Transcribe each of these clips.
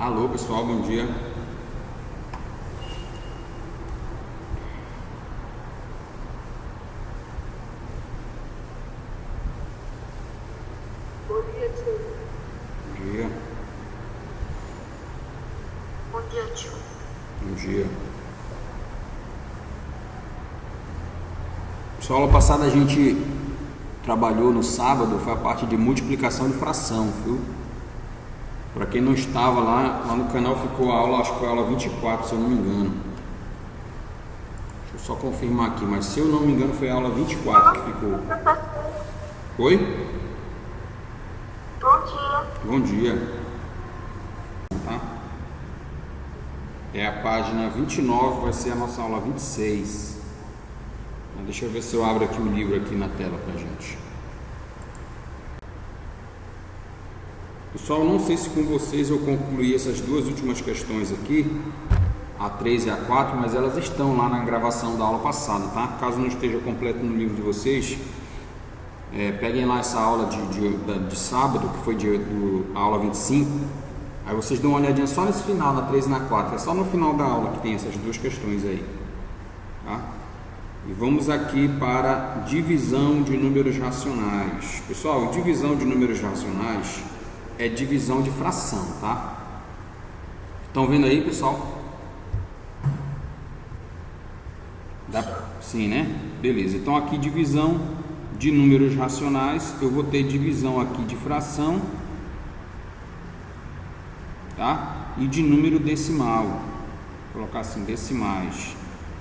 Alô pessoal, bom dia. Bom dia, tio. Bom dia. Bom dia, tio. Bom dia. Pessoal, aula passada a gente trabalhou no sábado, foi a parte de multiplicação de fração, viu? Para quem não estava lá no canal ficou a aula, acho que foi a aula 24, se eu não me engano. Deixa eu só confirmar aqui, mas se eu não me engano foi a aula 24 que ficou. Oi? Bom dia. Bom dia. Tá? É a página 29, vai ser a nossa aula 26. Deixa eu ver se eu abro aqui o livro aqui na tela pra gente. Pessoal, não sei se com vocês eu concluí essas duas últimas questões aqui, a 3 e a 4, mas elas estão lá na gravação da aula passada, tá? Caso não esteja completo no livro de vocês, peguem lá essa aula de sábado, que foi a aula 25, aí vocês dão uma olhadinha só nesse final, na 3 e na 4, é só no final da aula que tem essas duas questões aí, tá? E vamos aqui para divisão de números racionais. Pessoal, divisão de números racionais é divisão de fração, tá? Estão vendo aí, pessoal? Sim, né? Beleza. Então aqui divisão de números racionais, eu vou ter divisão aqui de fração, tá? E de número decimal. Vou colocar assim, decimais,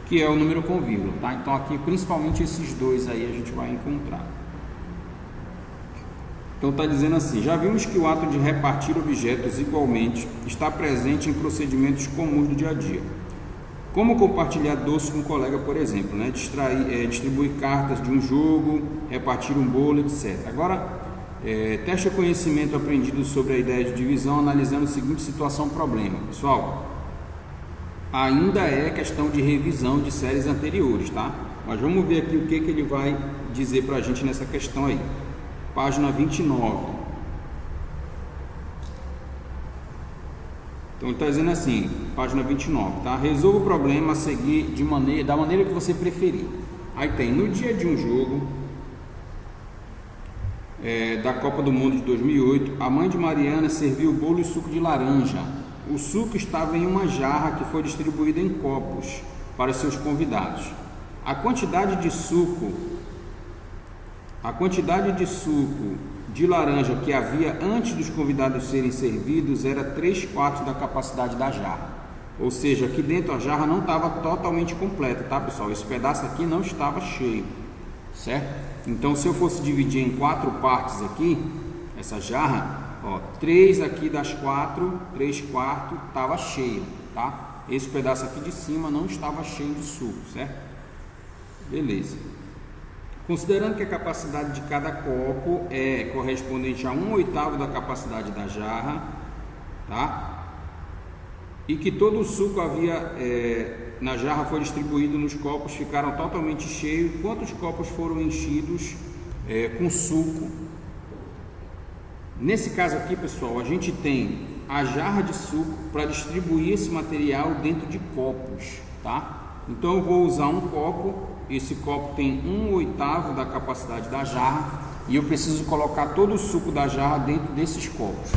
que é o número com vírgula, tá? Então aqui principalmente esses dois aí a gente vai encontrar. Então está dizendo assim, já vimos que o ato de repartir objetos igualmente está presente em procedimentos comuns do dia a dia. Como compartilhar doce com um colega, por exemplo, né? Distribuir cartas de um jogo, repartir um bolo, etc. Agora, teste o conhecimento aprendido sobre a ideia de divisão analisando a seguinte situação-problema. Pessoal, ainda é questão de revisão de séries anteriores, tá? Mas vamos ver aqui o que ele vai dizer para a gente nessa questão aí. Página 29. Então está dizendo assim, página 29, tá? Resolva o problema a seguir da maneira que você preferir. Aí tem, no dia de um jogo da Copa do Mundo de 2008, a mãe de Mariana serviu bolo e suco de laranja. O suco estava em uma jarra que foi distribuída em copos para seus convidados. A quantidade de suco de laranja que havia antes dos convidados serem servidos era 3/4 da capacidade da jarra. Ou seja, aqui dentro a jarra não estava totalmente completa, tá, pessoal? Esse pedaço aqui não estava cheio, certo? Então, se eu fosse dividir em 4 partes aqui, essa jarra, ó, 3 aqui das 4, 3/4 estava cheio, tá? Esse pedaço aqui de cima não estava cheio de suco, certo? Beleza. Considerando que a capacidade de cada copo é correspondente a 1/8 da capacidade da jarra, tá? E que todo o suco na jarra foi distribuído nos copos, ficaram totalmente cheios. Quantos copos foram enchidos com suco? Nesse caso aqui, pessoal, a gente tem a jarra de suco para distribuir esse material dentro de copos, tá? Então eu vou usar um copo. Esse copo tem 1/8 da capacidade da jarra e eu preciso colocar todo o suco da jarra dentro desses copos,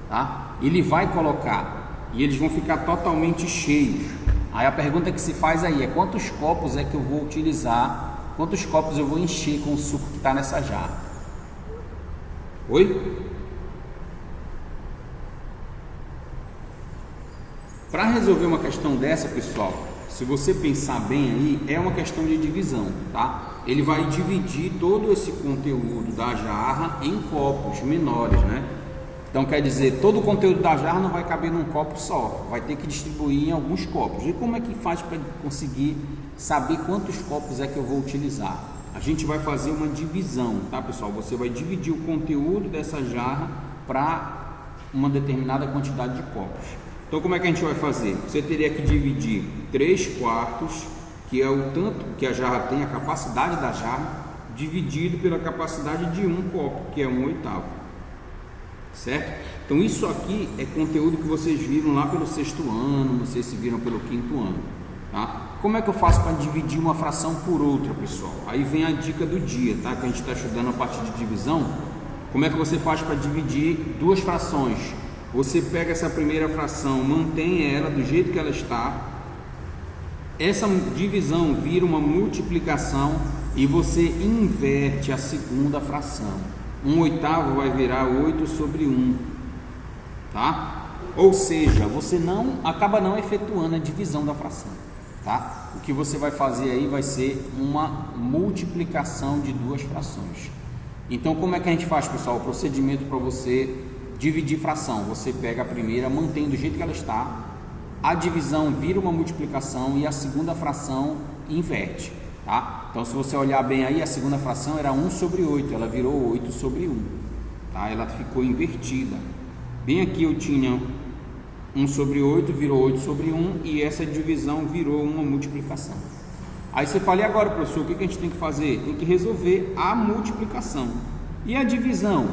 tá? Ele vai colocar e eles vão ficar totalmente cheios. Aí a pergunta que se faz aí é quantos copos é que eu vou utilizar, quantos copos eu vou encher com o suco que está nessa jarra? Oi? Para resolver uma questão dessa, pessoal, se você pensar bem aí, é uma questão de divisão, tá? Ele vai dividir todo esse conteúdo da jarra em copos menores, né? Então quer dizer, todo o conteúdo da jarra não vai caber num copo só, vai ter que distribuir em alguns copos. E como é que faz para conseguir saber quantos copos é que eu vou utilizar? A gente vai fazer uma divisão, tá, pessoal? Você vai dividir o conteúdo dessa jarra para uma determinada quantidade de copos. Então como é que a gente vai fazer? Você teria que dividir 3/4, que é o tanto que a jarra tem, a capacidade da jarra, dividido pela capacidade de um copo, que é 1/8, certo? Então isso aqui é conteúdo que vocês viram lá pelo 6º ano, não sei se viram pelo 5º ano, tá? Como é que eu faço para dividir uma fração por outra, pessoal? Aí vem a dica do dia, tá? Que a gente está estudando a parte de divisão. Como é que você faz para dividir duas frações? Você pega essa primeira fração, mantém ela do jeito que ela está. Essa divisão vira uma multiplicação e você inverte a segunda fração. 1/8 vai virar 8 sobre 1, tá? Ou seja, você acaba não efetuando a divisão da fração, tá? O que você vai fazer aí vai ser uma multiplicação de duas frações. Então, como é que a gente faz, pessoal? O procedimento para você dividir fração: você pega a primeira, mantém do jeito que ela está, a divisão vira uma multiplicação e a segunda fração inverte, tá? Então, se você olhar bem aí, a segunda fração era 1 sobre 8, ela virou 8 sobre 1, tá? Ela ficou invertida. Bem aqui eu tinha 1 sobre 8, virou 8 sobre 1 e essa divisão virou uma multiplicação. Aí você fala: e agora, professor, o que a gente tem que fazer? Tem que resolver a multiplicação. E a divisão?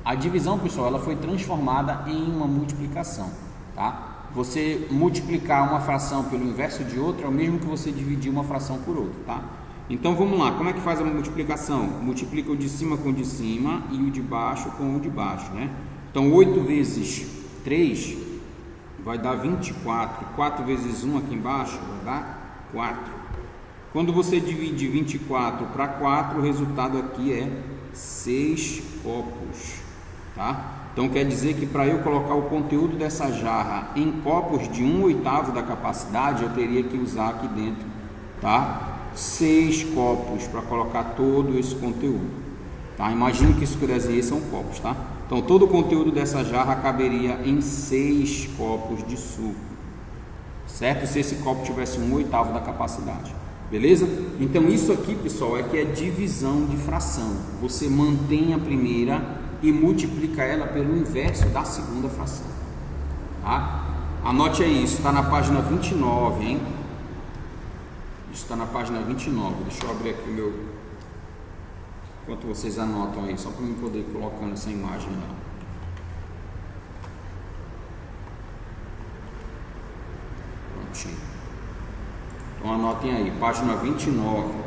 A divisão, pessoal, ela foi transformada em uma multiplicação, tá? Você multiplicar uma fração pelo inverso de outra é o mesmo que você dividir uma fração por outra, tá? Então vamos lá, como é que faz a multiplicação? Multiplica o de cima com o de cima e o de baixo com o de baixo, né? Então 8 vezes 3 vai dar 24, 4 vezes 1 aqui embaixo vai dar 4. Quando você divide 24 para 4, o resultado aqui é 6 copos, tá? Então quer dizer que para eu colocar o conteúdo dessa jarra em copos de 1/8 da capacidade, eu teria que usar aqui dentro, tá? 6 copos para colocar todo esse conteúdo, tá? Imagine que isso que eu desenhei são copos, tá? Então todo o conteúdo dessa jarra caberia em 6 copos de suco, certo? Se esse copo tivesse 1/8 da capacidade, beleza? Então isso aqui, pessoal, é que é divisão de fração. Você mantém a primeira e multiplica ela pelo inverso da segunda fração, tá? Anote aí, isso está na página 29, hein? Isso está na página 29. Deixa eu abrir aqui o meu, enquanto vocês anotam aí, só para eu poder ir colocando essa imagem lá. Prontinho. Então anotem aí, página 29.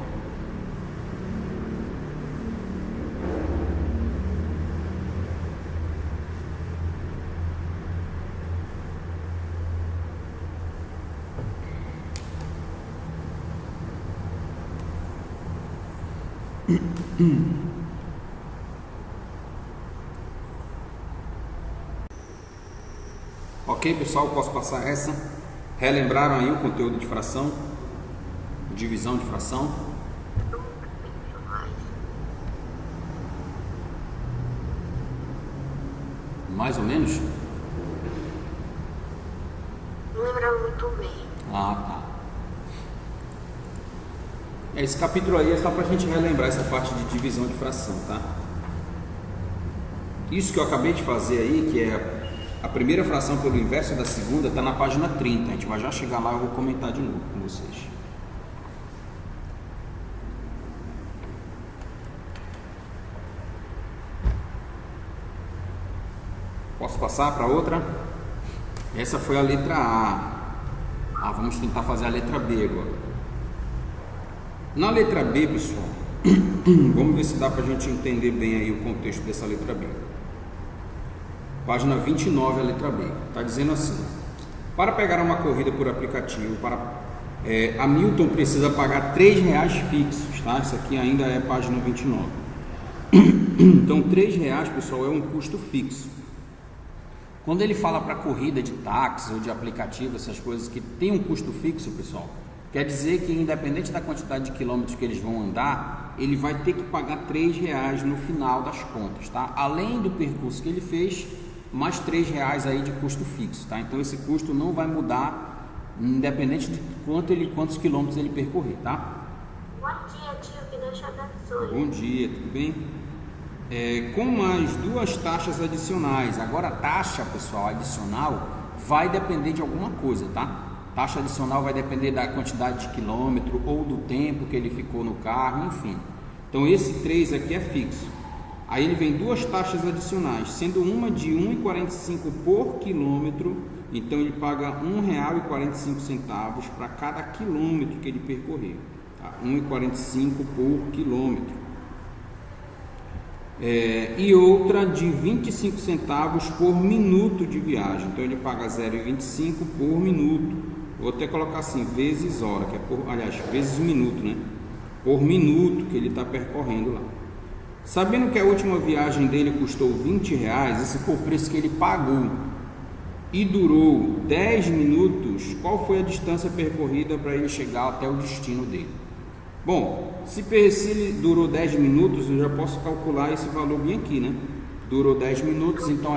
Ok, pessoal, posso passar essa? Relembraram aí o conteúdo de fração? Divisão de fração? Mais ou menos? Não lembrava muito bem. Ah, tá. Esse capítulo aí é só para a gente relembrar essa parte de divisão de fração, tá? Isso que eu acabei de fazer aí, que é a primeira fração pelo inverso da segunda, está na página 30. A gente vai já chegar lá e eu vou comentar de novo com vocês. Posso passar para outra? Essa foi a letra A. Vamos tentar fazer a letra B agora. Na letra B, pessoal, vamos ver se dá para a gente entender bem aí o contexto dessa letra B. Página 29, a letra B. Está dizendo assim: para pegar uma corrida por aplicativo, a Milton precisa pagar R$3 fixos, tá? Isso aqui ainda é página 29. Então, R$3, pessoal, é um custo fixo. Quando ele fala para corrida de táxi ou de aplicativo, essas coisas que tem um custo fixo, pessoal, quer dizer que independente da quantidade de quilômetros que eles vão andar, ele vai ter que pagar R$3 no final das contas, tá? Além do percurso que ele fez, mais R$3 aí de custo fixo, tá? Então esse custo não vai mudar, independente de quantos quilômetros ele percorrer, tá? Bom dia, tio, que Deus te abençoe. Bom dia, tudo bem? Com mais 2 taxas adicionais. Agora a taxa, pessoal, adicional vai depender de alguma coisa, tá? Taxa adicional vai depender da quantidade de quilômetro ou do tempo que ele ficou no carro, enfim. Então esse 3 aqui é fixo. Aí ele vem duas taxas adicionais, sendo uma de R$ 1,45 por quilômetro, então ele paga R$ 1,45 para cada quilômetro que ele percorrer, tá? R$ 1,45 por quilômetro. E outra de 25 centavos por minuto de viagem, então ele paga 0,25 por minuto. Vou até colocar assim, vezes hora, que é vezes minuto, né? Por minuto que ele está percorrendo lá. Sabendo que a última viagem dele custou R$20, esse foi o preço que ele pagou, e durou 10 minutos, qual foi a distância percorrida para ele chegar até o destino dele? Bom, se ele durou 10 minutos, eu já posso calcular esse valor bem aqui, né? Durou 10 minutos, então...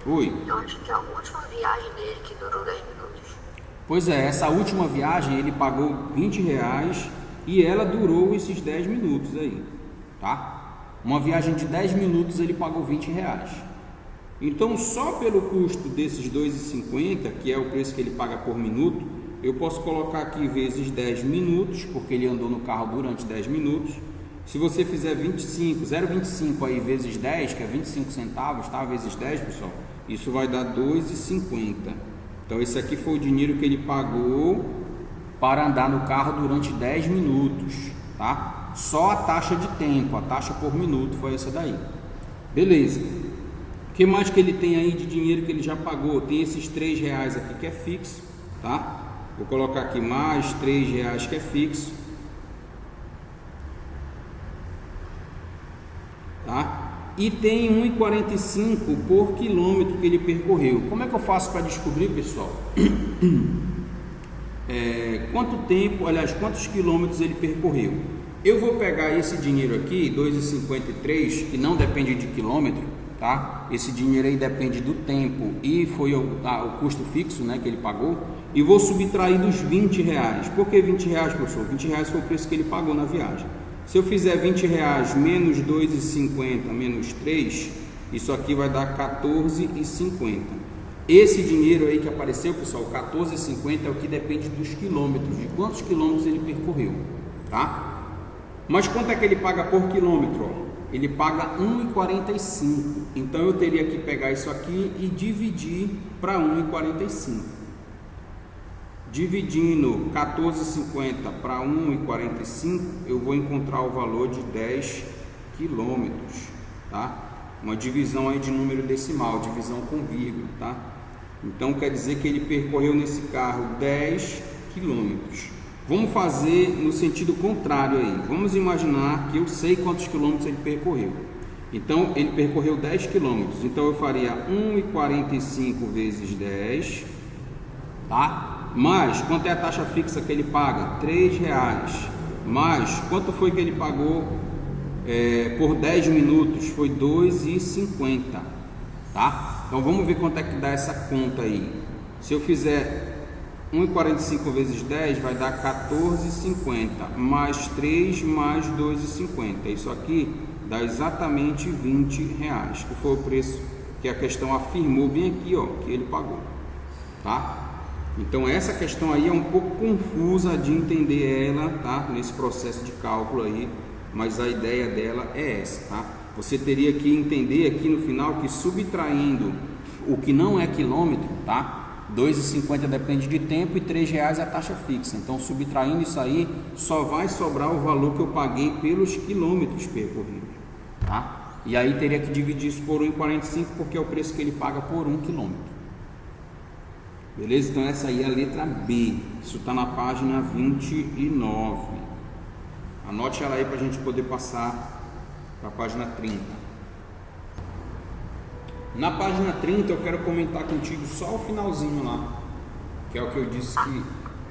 Oi? Eu acho que a última viagem dele que durou 10 minutos. Pois é, essa última viagem ele pagou R$20 e ela durou esses 10 minutos aí, tá? Uma viagem de 10 minutos ele pagou R$20. Então, só pelo custo desses R$2,50, que é o preço que ele paga por minuto, eu posso colocar aqui vezes 10 minutos, porque ele andou no carro durante 10 minutos. Se você fizer 0,25 aí vezes 10, que é 25 centavos, tá? Vezes 10, pessoal, isso vai dar R$2,50. Então, esse aqui foi o dinheiro que ele pagou para andar no carro durante 10 minutos, tá? Só a taxa de tempo, a taxa por minuto foi essa daí. Beleza. O que mais que ele tem aí de dinheiro que ele já pagou? Tem esses R$3 aqui que é fixo, tá? Vou colocar aqui mais R$3 que é fixo, tá? E tem R$1,45 por quilômetro que ele percorreu. Como é que eu faço para descobrir, pessoal? Quantos quilômetros ele percorreu? Eu vou pegar esse dinheiro aqui, R$2,53, que não depende de quilômetro, tá? Esse dinheiro aí depende do tempo e foi o custo fixo, né, que ele pagou, e vou subtrair dos R$20. Por que R$20, professor? R$20 foi o preço que ele pagou na viagem. Se eu fizer R$20 menos R$2,50 menos 3, isso aqui vai dar R$14,50. Esse dinheiro aí que apareceu, pessoal, R$14,50 é o que depende dos quilômetros, de quantos quilômetros ele percorreu, tá? Mas quanto é que ele paga por quilômetro? Ele paga R$1,45. Então eu teria que pegar isso aqui e dividir para R$1,45. Dividindo 14,50 para 1,45, eu vou encontrar o valor de 10 quilômetros, tá? Uma divisão aí de número decimal, divisão com vírgula, tá? Então quer dizer que ele percorreu nesse carro 10 quilômetros. Vamos fazer no sentido contrário aí. Vamos imaginar que eu sei quantos quilômetros ele percorreu. Então ele percorreu 10 quilômetros. Então eu faria 1,45 vezes 10, tá? Mas quanto é a taxa fixa que ele paga? R$3. Mas quanto foi que ele pagou por 10 minutos? Foi R$2,50, tá? Então vamos ver quanto é que dá essa conta aí. Se eu fizer 1,45 vezes 10 vai dar R$14,50, mais 3 mais R$2,50. Isso aqui dá exatamente R$20, que foi o preço que a questão afirmou bem aqui, ó, que ele pagou, tá? Então essa questão aí é um pouco confusa de entender ela, tá? Nesse processo de cálculo aí, mas a ideia dela é essa, tá? Você teria que entender aqui no final que subtraindo o que não é quilômetro, tá? R$2,50 depende de tempo e R$3 é a taxa fixa. Então subtraindo isso aí, só vai sobrar o valor que eu paguei pelos quilômetros percorridos, tá? E aí teria que dividir isso por 1,45, porque é o preço que ele paga por 1 quilômetro. Beleza? Então essa aí é a letra B. Isso está na página 29. Anote ela aí para a gente poder passar para a página 30. Na página 30 eu quero comentar contigo só o finalzinho lá, que é o que eu disse que...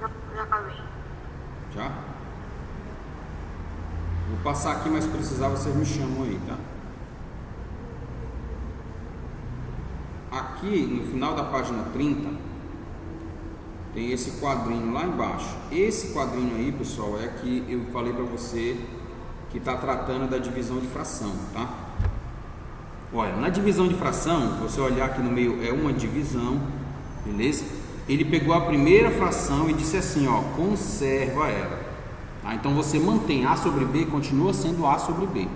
Já acabei. Já? Vou passar aqui, mas se precisar vocês me chamam aí, tá? Aqui no final da página 30 tem esse quadrinho lá embaixo. Esse quadrinho aí, pessoal, é que eu falei para você que está tratando da divisão de fração, tá? Olha, na divisão de fração, você olhar aqui no meio é uma divisão, beleza? Ele pegou a primeira fração e disse assim, ó, conserva ela, tá? Então você mantém A sobre B, continua sendo A sobre B.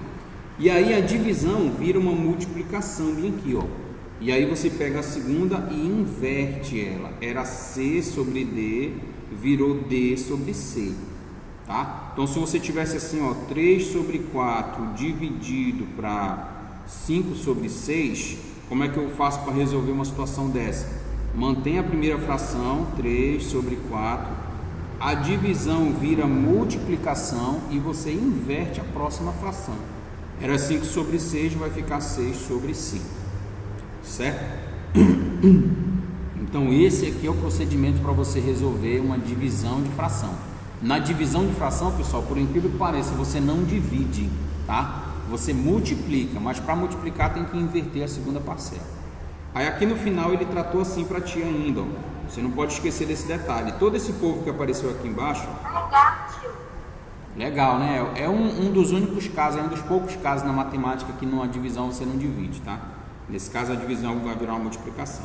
E aí a divisão vira uma multiplicação bem aqui, ó. E aí você pega a segunda e inverte ela. Era C sobre D, virou D sobre C, tá? Então se você tivesse assim, ó, 3 sobre 4 dividido para 5 sobre 6, como é que eu faço para resolver uma situação dessa? Mantém a primeira fração, 3 sobre 4, a divisão vira multiplicação e você inverte a próxima fração. Era 5 sobre 6, vai ficar 6 sobre 5, certo? Então esse aqui é o procedimento para você resolver uma divisão de fração. Na divisão de fração, pessoal, por incrível que pareça, você não divide, tá? Você multiplica, mas para multiplicar tem que inverter a segunda parcela. Aí aqui no final ele tratou assim para ti ainda, ó. Você não pode esquecer desse detalhe. Todo esse povo que apareceu aqui embaixo, legal, né? É um dos únicos casos, é um dos poucos casos na matemática que numa divisão você não divide, tá? Nesse caso a divisão vai virar uma multiplicação.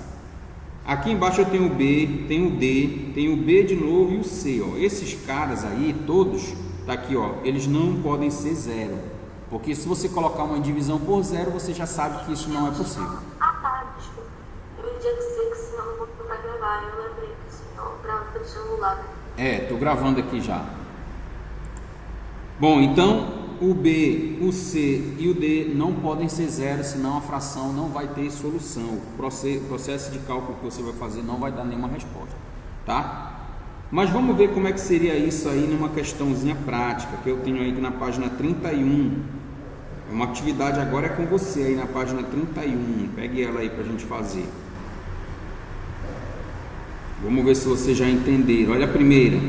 Aqui embaixo eu tenho o B, tenho o D, tenho o B de novo e o C, ó. Esses caras aí, todos, tá aqui, ó, eles não podem ser zero. Porque se você colocar uma divisão por zero, você já sabe que isso não é possível. Desculpa. Eu ia dizer que senão eu vou vai gravar. Eu lembrei que senão eu gravo pelo celular. Tô gravando aqui já. Bom, então o B, o C e o D não podem ser zero, senão a fração não vai ter solução. O processo de cálculo que você vai fazer não vai dar nenhuma resposta, tá? Mas vamos ver como é que seria isso aí numa questãozinha prática, que eu tenho aí na página 31. Uma atividade agora é com você aí na página 31. Pegue ela aí pra gente fazer. Vamos ver se vocês já entenderam. Olha a primeira.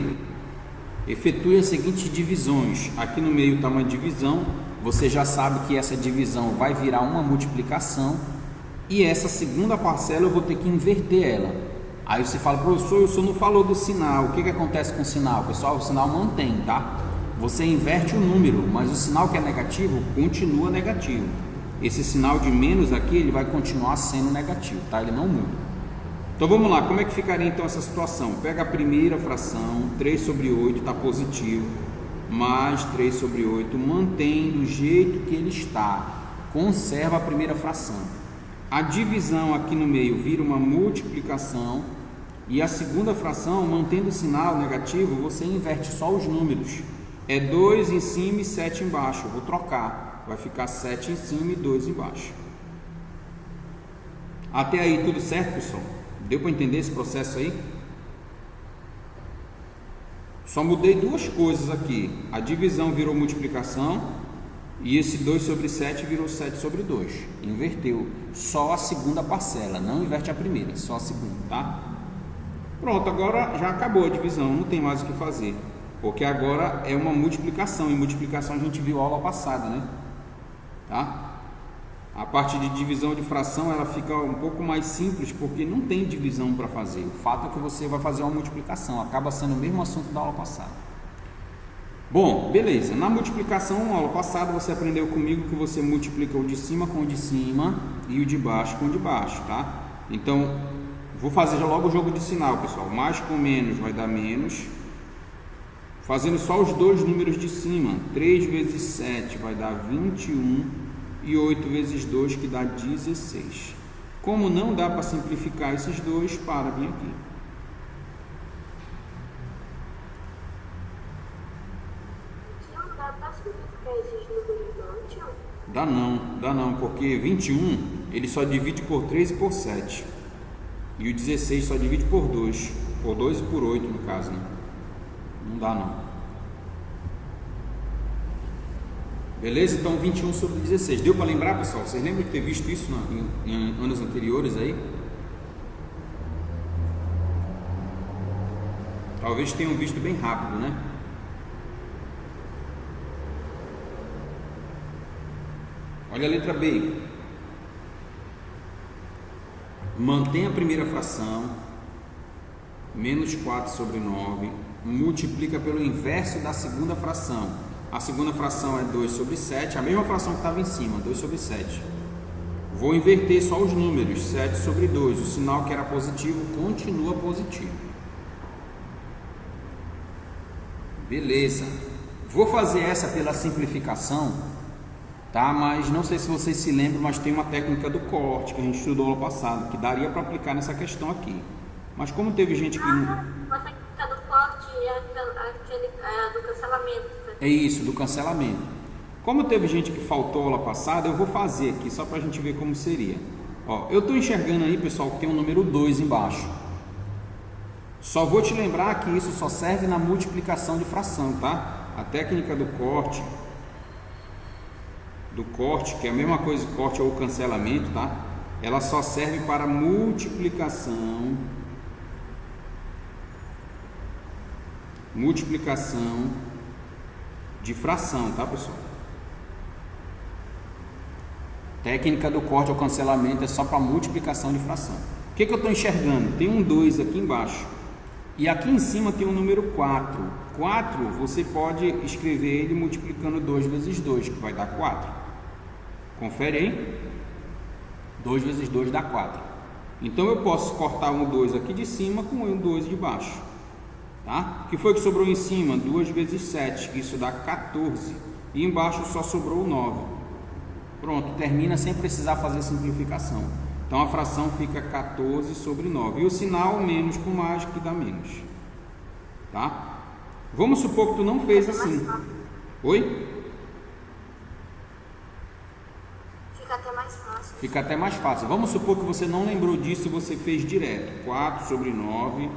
Efetue as seguintes divisões. Aqui no meio está uma divisão. Você já sabe que essa divisão vai virar uma multiplicação. E essa segunda parcela eu vou ter que inverter ela. Aí você fala, professor, o senhor não falou do sinal. O que acontece com o sinal? Pessoal, o sinal mantém, tá? Você inverte o número, mas o sinal que é negativo continua negativo. Esse sinal de menos aqui, ele vai continuar sendo negativo, tá? Ele não muda. Então vamos lá, como é que ficaria então essa situação? Pega a primeira fração, 3 sobre 8 está positivo, mais 3 sobre 8, mantém do jeito que ele está, conserva a primeira fração. A divisão aqui no meio vira uma multiplicação e a segunda fração, mantendo o sinal negativo, você inverte só os números. É 2 em cima e 7 embaixo. Eu vou trocar. Vai ficar 7 em cima e 2 embaixo. Até aí tudo certo, pessoal? Deu para entender esse processo aí? Só mudei duas coisas aqui. A divisão virou multiplicação e esse 2 sobre 7 virou 7 sobre 2. Inverteu. Só a segunda parcela. Não inverte a primeira, só a segunda, tá? Pronto, agora já acabou a divisão. Não tem mais o que fazer. Porque agora é uma multiplicação. E multiplicação a gente viu aula passada, né? Tá? A parte de divisão de fração ela fica um pouco mais simples porque não tem divisão para fazer. O fato é que você vai fazer uma multiplicação. Acaba sendo o mesmo assunto da aula passada. Bom, beleza. Na multiplicação, na aula passada, você aprendeu comigo que você multiplica o de cima com o de cima e o de baixo com o de baixo, tá? Então, vou fazer já logo o jogo de sinal, pessoal. Mais com menos vai dar menos. Fazendo só os dois números de cima, 3 vezes 7 vai dar 21 e 8 vezes 2 que dá 16. Como não dá para simplificar esses dois, para bem aqui. Não dá para simplificar esses números não, tio? Dá não, porque 21 ele só divide por 3 e por 7. E o 16 só divide por 2 e por 8 no caso, né? Não dá não. Beleza? Então 21 sobre 16. Deu para lembrar, pessoal? Vocês lembram de ter visto isso em anos anteriores aí? Talvez tenham visto bem rápido, né? Olha a letra B. Mantém a primeira fração, menos 4 sobre 9, multiplica pelo inverso da segunda fração. A segunda fração é 2 sobre 7, a mesma fração que estava em cima, 2 sobre 7. Vou inverter só os números, 7 sobre 2, o sinal que era positivo continua positivo. Beleza. Vou fazer essa pela simplificação. tá? Mas não sei se vocês se lembram, mas tem uma técnica do corte que a gente estudou ano passado, que daria para aplicar nessa questão aqui. Mas como teve gente que... A técnica do corte é do cancelamento. É isso, do cancelamento. Como teve gente que faltou aula passada, eu vou fazer aqui, só para a gente ver como seria. Ó, eu estou enxergando aí, pessoal, que tem um número 2 embaixo. Só vou te lembrar que isso só serve na multiplicação de fração, tá? A técnica do corte, que é a mesma coisa que corte ou cancelamento, tá? Ela só serve para multiplicação de fração, tá, pessoal? Técnica do corte ou cancelamento é só para multiplicação de fração. O que eu estou enxergando? Tem um 2 aqui embaixo. E aqui em cima tem o número 4. 4, você pode escrever ele multiplicando 2 vezes 2, que vai dar 4. Confere aí. 2 vezes 2 dá 4. Então, eu posso cortar um 2 aqui de cima com um 2 de baixo. Tá? O que foi que sobrou em cima? 2 vezes 7, isso dá 14. E embaixo só sobrou o 9. Pronto, termina sem precisar fazer simplificação. Então, a fração fica 14 sobre 9. E o sinal menos com mais, que dá menos. Tá? Vamos supor que tu não fez assim. Oi? Fica até mais fácil. Fica até mais fácil. Vamos supor que você não lembrou disso e você fez direto. 4 sobre 9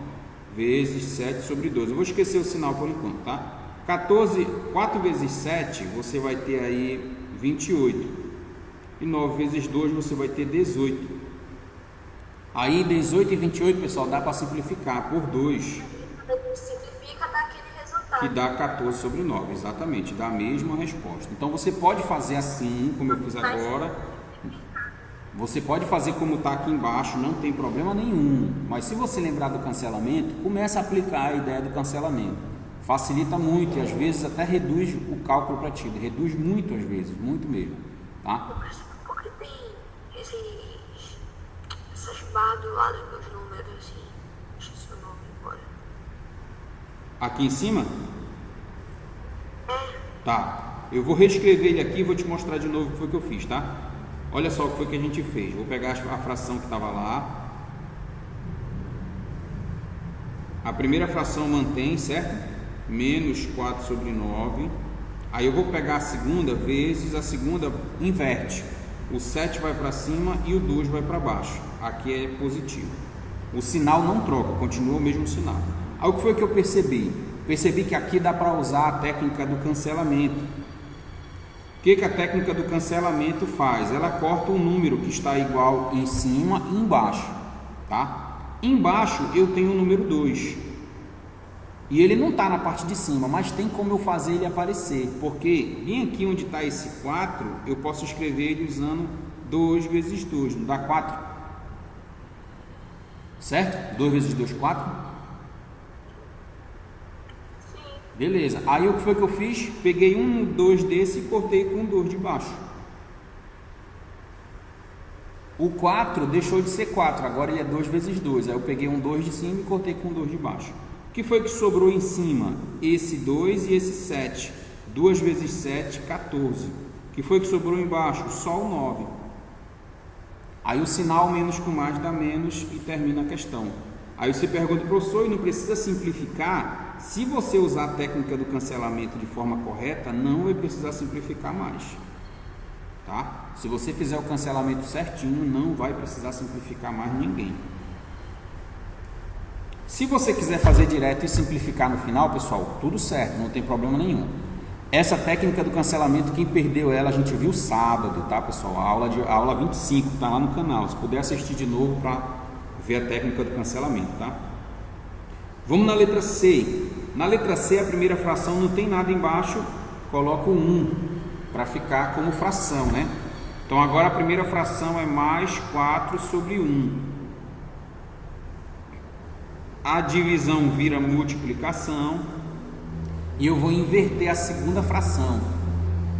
vezes 7 sobre 12. Eu vou esquecer o sinal por enquanto, tá? 4 vezes 7, você vai ter aí 28. E 9 vezes 2, você vai ter 18. Aí 18 e 28, pessoal, dá para simplificar por 2. Simplifica, dá aquele resultado. Que dá 14 sobre 9, exatamente, dá a mesma resposta. Então você pode fazer assim, como eu fiz agora. Você pode fazer como está aqui embaixo, não tem problema nenhum. Mas se você lembrar do cancelamento, começa a aplicar a ideia do cancelamento. Facilita muito e às vezes até reduz o cálculo para ti. Reduz muito às vezes, muito mesmo. Tá? Porque tem essas barras do lado dos números assim. Esqueci o nome agora. Aqui em cima? É. Tá. Eu vou reescrever ele aqui e vou te mostrar de novo o que foi que eu fiz, tá? Olha só o que foi que a gente fez. Vou pegar a fração que estava lá. A primeira fração mantém, certo? Menos 4 sobre 9. Aí eu vou pegar a segunda vezes a segunda inverte. O 7 vai para cima e o 2 vai para baixo. Aqui é positivo. O sinal não troca, continua o mesmo sinal. Aí o que foi que eu percebi? Percebi que aqui dá para usar a técnica do cancelamento. O que a técnica do cancelamento faz? Ela corta um número que está igual em cima e embaixo. Tá? Embaixo eu tenho o número 2. E ele não está na parte de cima, mas tem como eu fazer ele aparecer. Porque bem aqui onde está esse 4, eu posso escrever ele usando 2 vezes 2. Não dá 4? Certo? 2 vezes 2, 4? Beleza, aí o que foi que eu fiz? Peguei um 2 desse e cortei com um 2 de baixo. O 4 deixou de ser 4, agora ele é 2 vezes 2. Aí eu peguei um 2 de cima e cortei com um 2 de baixo. O que foi que sobrou em cima? Esse 2 e esse 7. 2 vezes 7, 14. O que foi que sobrou embaixo? Só o 9. Aí o sinal menos com mais dá menos e termina a questão. Aí você pergunta, professor, e não precisa simplificar? Se você usar a técnica do cancelamento de forma correta, não vai precisar simplificar mais. Tá? Se você fizer o cancelamento certinho, não vai precisar simplificar mais ninguém. Se você quiser fazer direto e simplificar no final, pessoal, tudo certo, não tem problema nenhum. Essa técnica do cancelamento, quem perdeu ela, a gente viu sábado, tá, pessoal? A aula 25, tá lá no canal. Se puder assistir de novo para ver a técnica do cancelamento, tá? Vamos na letra C. Na letra C, a primeira fração não tem nada embaixo, coloco 1 para ficar como fração, né? Então agora a primeira fração é mais 4 sobre 1. A divisão vira multiplicação e eu vou inverter a segunda fração.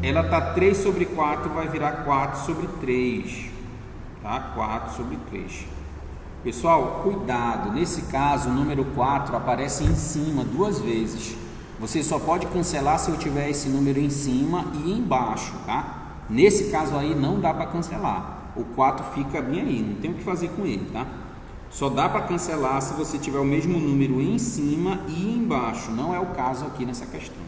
Ela está 3 sobre 4, vai virar 4 sobre 3, tá? 4 sobre 3. Pessoal, cuidado, nesse caso o número 4 aparece em cima 2 vezes. Você só pode cancelar se eu tiver esse número em cima e embaixo, tá? Nesse caso aí não dá para cancelar. O 4 fica bem aí, não tem o que fazer com ele, tá? Só dá para cancelar se você tiver o mesmo número em cima e embaixo. Não é o caso aqui nessa questão.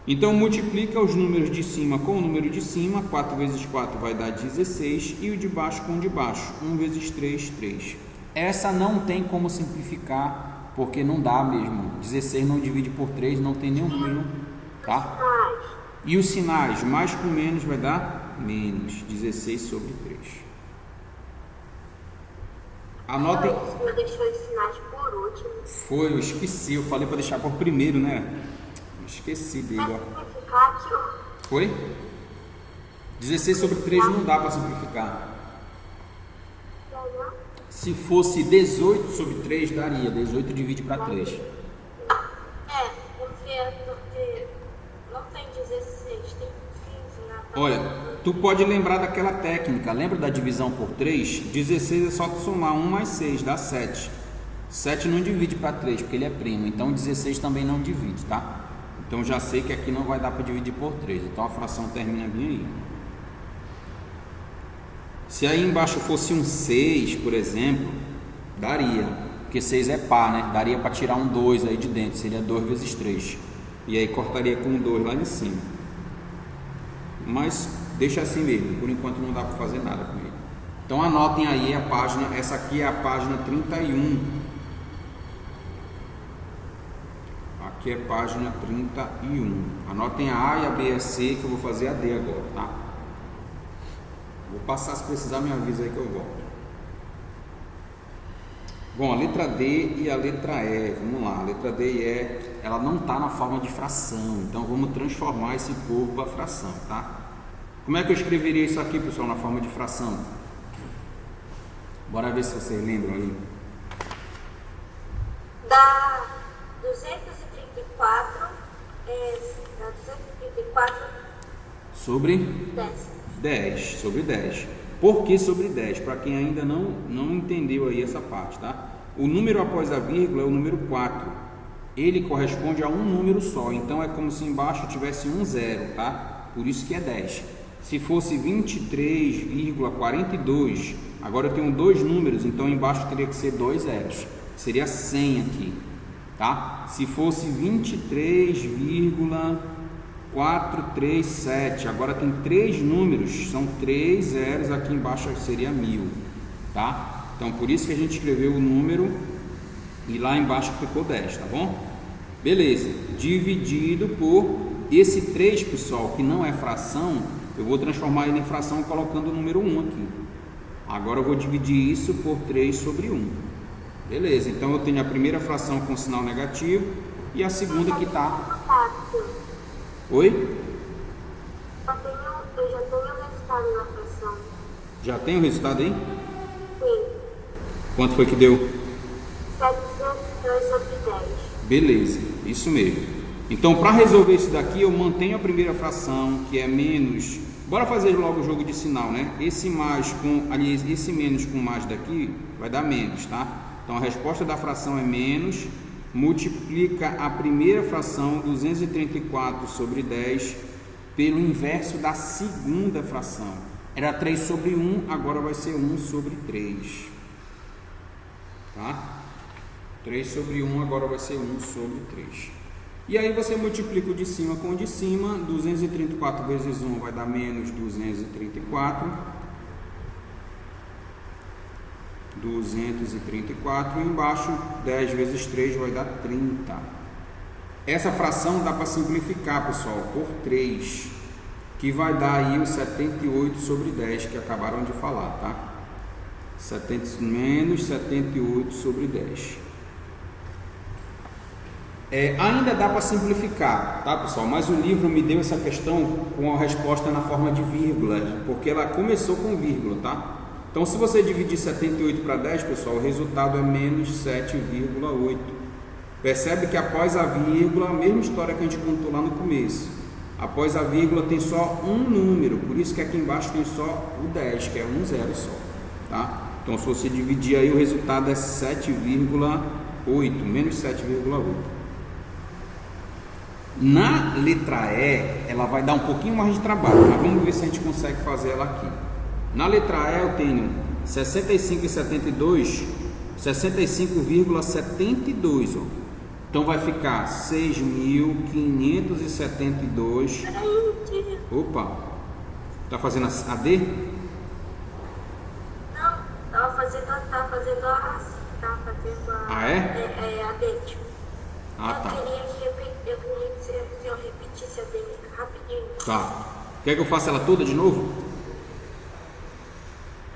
Então, multiplica os números de cima com o número de cima. 4 vezes 4 vai dar 16. E o de baixo com o de baixo. 1 vezes 3, 3. Essa não tem como simplificar, porque não dá mesmo. 16 não divide por 3, não tem nenhum número, tá? E os sinais, mais com menos vai dar menos. 16 sobre 3. Anotem. Você deixou os sinais por último. Foi, eu esqueci. Eu falei para deixar por primeiro, né? Esqueci dele, ó. Foi? 16 sobre 3 não dá para simplificar. Se fosse 18 sobre 3, daria. 18 divide para 3. Porque não tem 16, tem 15, né? Olha, tu pode lembrar daquela técnica. Lembra da divisão por 3? 16 é só tu somar 1 mais 6, dá 7. 7 não divide para 3, porque ele é primo. Então 16 também não divide, tá? Então já sei que aqui não vai dar para dividir por 3. Então a fração termina bem aí. Se aí embaixo fosse um 6, por exemplo, daria. Porque 6 é par, né? Daria para tirar um 2 aí de dentro. Seria 2 vezes 3. E aí cortaria com um 2 lá em cima. Mas deixa assim mesmo. Por enquanto não dá para fazer nada com ele. Então anotem aí a página. Essa aqui é a página 31. Aqui é página 31. Anotem a A e a B e a C, que eu vou fazer a D agora, tá? Vou passar, se precisar me avisa aí que eu volto. Bom, a letra D e a letra E, vamos lá. A letra D e E, ela não está na forma de fração, então vamos transformar esse povo para fração, tá? Como é que eu escreveria isso aqui, pessoal, na forma de fração? Bora ver se vocês lembram aí. Dá 234 sobre 10. Sobre 10. Por que sobre 10? Para quem ainda não entendeu aí essa parte, tá? O número após a vírgula é o número 4. Ele corresponde a um número só. Então é como se embaixo tivesse um 0, tá? Por isso que é 10. Se fosse 23,42, agora eu tenho dois números, então embaixo teria que ser 2 zeros. Seria 100 aqui, tá? Se fosse 23,437, agora tem 3 números, são 3 zeros, aqui embaixo seria 1000, tá? Então por isso que a gente escreveu o número e lá embaixo ficou 10, tá bom? Beleza, dividido por esse 3, pessoal, que não é fração, eu vou transformar ele em fração colocando o número 1 aqui. Agora eu vou dividir isso por 3 sobre 1. Beleza, então eu tenho a primeira fração com sinal negativo e a segunda que está... Oi? Eu já tenho o resultado da fração. Já tem o resultado aí? Sim. Quanto foi que deu? 702 sobre 10. Beleza, isso mesmo. Então, para resolver isso daqui, eu mantenho a primeira fração, que é menos... Bora fazer logo o jogo de sinal, né? Esse mais com... Aliás, esse menos com mais daqui vai dar menos, tá? Então, a resposta da fração é menos. Multiplica a primeira fração, 234 sobre 10, pelo inverso da segunda fração. Era 3 sobre 1, agora vai ser 1 sobre 3. Tá? 3 sobre 1, agora vai ser 1 sobre 3. E aí você multiplica o de cima com o de cima. 234 vezes 1 vai dar menos 234. 234 e embaixo 10 vezes 3 vai dar 30. Essa fração dá para simplificar, pessoal, por 3, que vai dar aí o 78 sobre 10 que acabaram de falar, tá? Menos 78 sobre 10. Ainda dá para simplificar, tá, pessoal? Mas o livro me deu essa questão com a resposta na forma de vírgula, porque ela começou com vírgula, tá? Então, se você dividir 78 para 10, pessoal, o resultado é menos 7,8. Percebe que após a vírgula, a mesma história que a gente contou lá no começo. Após a vírgula tem só um número, por isso que aqui embaixo tem só o 10, que é um zero só, tá? Então, se você dividir aí, o resultado é 7,8, menos 7,8. Na letra E, ela vai dar um pouquinho mais de trabalho, mas vamos ver se a gente consegue fazer ela aqui. Na letra E eu tenho 65,72, 65,72, ó. Então vai ficar 6.572. Opa, tá fazendo a D? Não, tava fazendo a Ah, é? A D, tipo. Ah, tá. Eu queria que você repetisse a D rapidinho. Tá. Quer que eu faça ela toda de novo?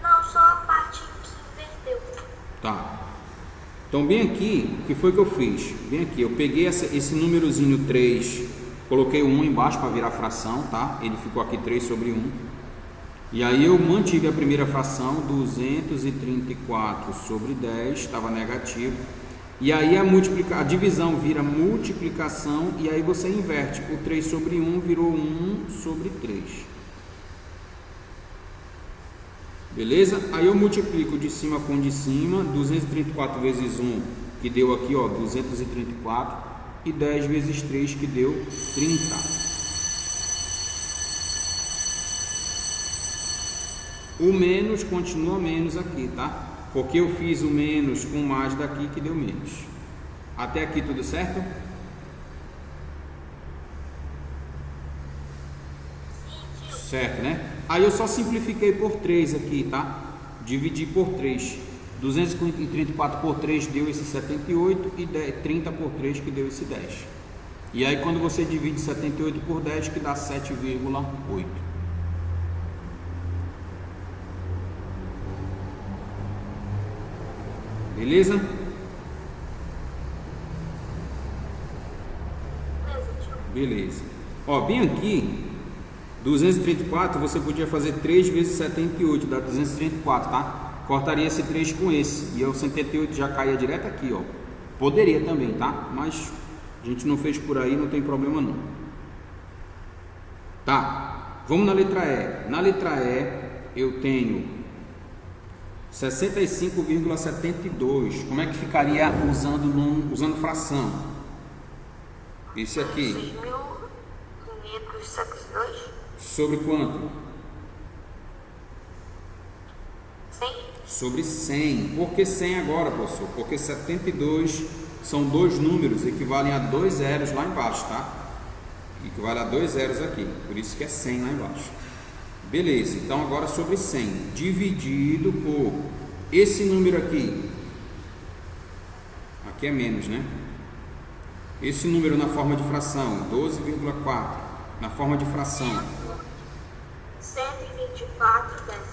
Não, só a parte que inverteu. Tá. Então bem aqui, o que foi que eu fiz? Bem aqui, eu peguei esse númerozinho 3, coloquei o 1 embaixo para virar fração, tá? Ele ficou aqui 3 sobre 1. E aí eu mantive a primeira fração, 234 sobre 10, estava negativo. E aí a divisão vira multiplicação e aí você inverte. O 3 sobre 1 virou 1 sobre 3. Beleza? Aí eu multiplico de cima com de cima, 234 vezes 1, que deu aqui, ó, 234, e 10 vezes 3, que deu 30. O menos continua menos aqui, tá? Porque eu fiz o menos com mais daqui, que deu menos. Até aqui tudo certo? Certo, né? Aí eu só simplifiquei por 3 aqui, tá? Dividi por 3. 234 por 3 deu esse 78 e 30 por 3 que deu esse 10. E aí quando você divide 78 por 10 que dá 7,8. Beleza? Beleza. Ó, bem aqui 234 você podia fazer 3 vezes 78, dá 234, tá? Cortaria esse 3 com esse, e o 78 já caía direto aqui, ó. Poderia também, tá? Mas a gente não fez por aí, não tem problema não. Tá, vamos na letra E. Na letra E eu tenho 65,72. Como é que ficaria usando fração? Esse aqui. 6.572. Sobre quanto? 100. Sobre 100. Por que 100 agora, professor? Porque 72 são dois números, equivalem a 2 zeros lá embaixo, tá? Equivale a 2 zeros aqui, por isso que é 100 lá embaixo. Beleza, então agora sobre 100, dividido por esse número aqui. Aqui é menos, né? Esse número na forma de fração, 12,4. Na forma de fração, 124 décimos.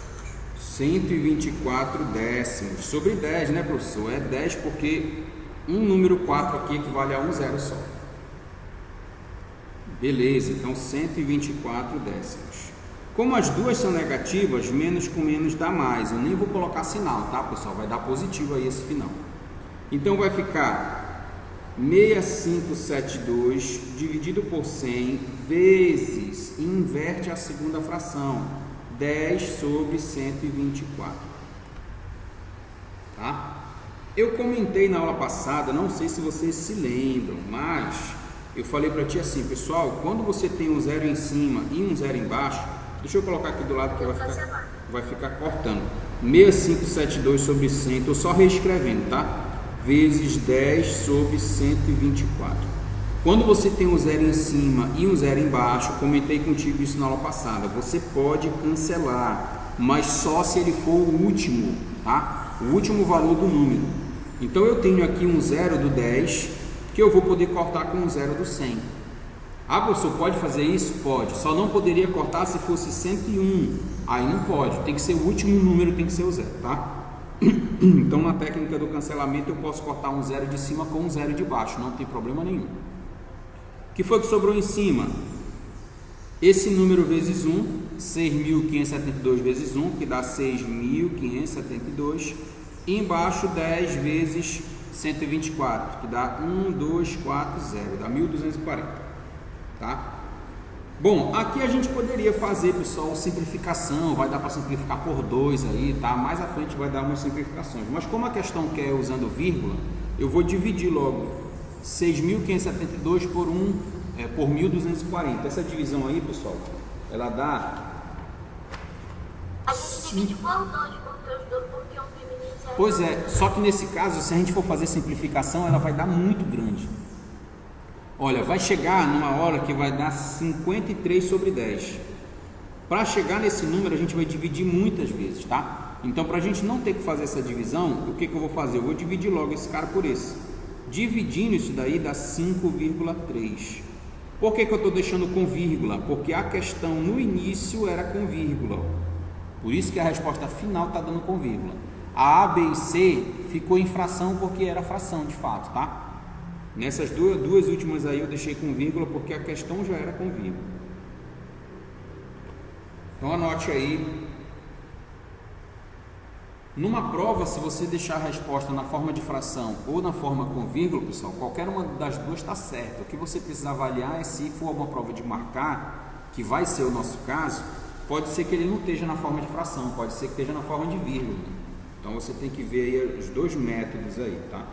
124 décimos. Sobre 10, né, professor? É 10 porque um número 4 aqui equivale a um zero só. Beleza, então 124 décimos. Como as duas são negativas, menos com menos dá mais. Eu nem vou colocar sinal, tá, pessoal? Vai dar positivo aí esse final. Então vai ficar 6572 dividido por 100 vezes, inverte a segunda fração, 10 sobre 124. Tá? Eu comentei na aula passada, não sei se vocês se lembram, mas eu falei para ti assim, pessoal, quando você tem um zero em cima e um zero embaixo, deixa eu colocar aqui do lado que vai ficar cortando. 6572 sobre 100, estou só reescrevendo, tá? Vezes 10 sobre 124. Quando você tem um zero em cima e um zero embaixo, comentei contigo isso na aula passada, você pode cancelar, mas só se ele for o último, tá? O último valor do número. Então eu tenho aqui um zero do 10, que eu vou poder cortar com um zero do 100. Ah, professor, pode fazer isso? Pode, só não poderia cortar se fosse 101, aí não pode, tem que ser o último número, tem que ser o zero, tá? Então na técnica do cancelamento eu posso cortar um zero de cima com um zero de baixo, não tem problema nenhum. O que foi que sobrou em cima? Esse número vezes 1, 6.572 vezes 1, que dá 6.572, e embaixo 10 vezes 124, que dá 1240, dá 1.240, tá? Bom, aqui a gente poderia fazer, pessoal, simplificação, vai dar para simplificar por 2 aí, tá? Mais à frente vai dar umas simplificações, mas como a questão quer usando vírgula, eu vou dividir logo 6.572 por 1 por 1.240. Essa divisão aí, pessoal, ela dá... A gente divide por 2, porque um divide em 0. Pois é, só que nesse caso, se a gente for fazer simplificação, ela vai dar muito grande. Olha, vai chegar numa hora que vai dar 53 sobre 10. Para chegar nesse número, a gente vai dividir muitas vezes, tá? Então, para a gente não ter que fazer essa divisão, o que eu vou fazer? Eu vou dividir logo esse cara por esse. Dividindo isso daí dá 5,3. Por que eu estou deixando com vírgula? Porque a questão no início era com vírgula. Por isso que a resposta final está dando com vírgula. A B e C ficou em fração porque era fração de fato, tá? Nessas duas últimas aí eu deixei com vírgula porque a questão já era com vírgula. Então anote aí. Numa prova, se você deixar a resposta na forma de fração ou na forma com vírgula, pessoal, qualquer uma das duas está certa. O que você precisa avaliar é se for uma prova de marcar, que vai ser o nosso caso, pode ser que ele não esteja na forma de fração, pode ser que esteja na forma de vírgula. Então você tem que ver aí os dois métodos aí, tá?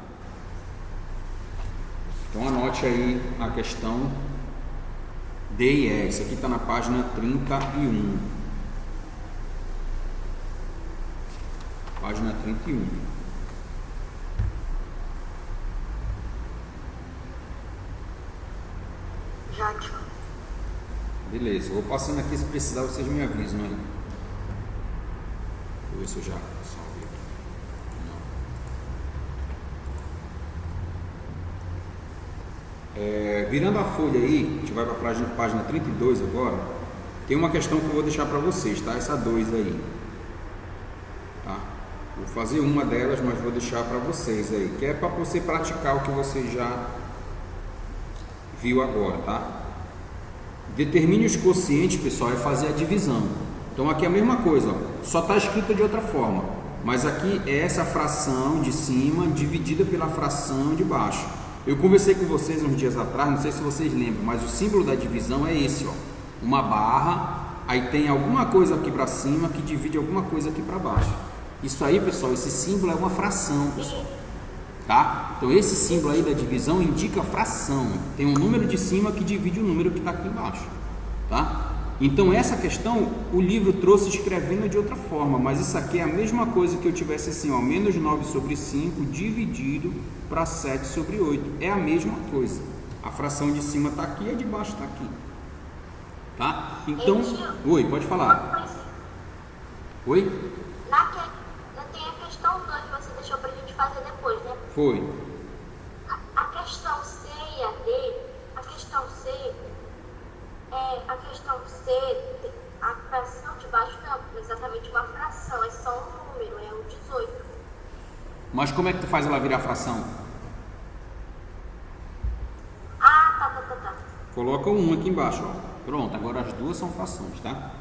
Então anote aí a questão D e E. Isso aqui está na página 31. Página 31. Já, tio. Beleza, eu vou passando aqui, se precisar vocês me avisam aí. Vou ver se eu já salvei aqui. Não. Virando a folha aí, a gente vai para a página 32 agora. Tem uma questão que eu vou deixar para vocês, tá? Essa 2 aí. Tá? Vou fazer uma delas, mas vou deixar para vocês aí, que é para você praticar o que você já viu agora, tá? Determine os quocientes, pessoal, é fazer a divisão. Então aqui é a mesma coisa, ó, só está escrito de outra forma, mas aqui é essa fração de cima dividida pela fração de baixo. Eu conversei com vocês uns dias atrás, não sei se vocês lembram, mas o símbolo da divisão é esse, ó, uma barra, aí tem alguma coisa aqui para cima que divide alguma coisa aqui para baixo. Isso aí, pessoal, esse símbolo é uma fração, pessoal. Tá? Então esse símbolo aí da divisão indica fração. Tem um número de cima que divide o número que está aqui embaixo, tá? Então essa questão o livro trouxe escrevendo de outra forma, mas isso aqui é a mesma coisa que eu tivesse assim, ó, menos 9 sobre 5 dividido para 7 sobre 8. É a mesma coisa. A fração de cima está aqui e a de baixo está aqui, tá? Então, oi, pode falar. Oi? Tem a questão 2 que você deixou pra gente fazer depois, né? Foi. A questão C e a D, a questão C, a fração de baixo não é exatamente uma fração, é só um número, é o 18. Mas como é que tu faz ela virar fração? Ah, tá. Coloca um aqui embaixo, ó. Pronto, agora as duas são frações, tá?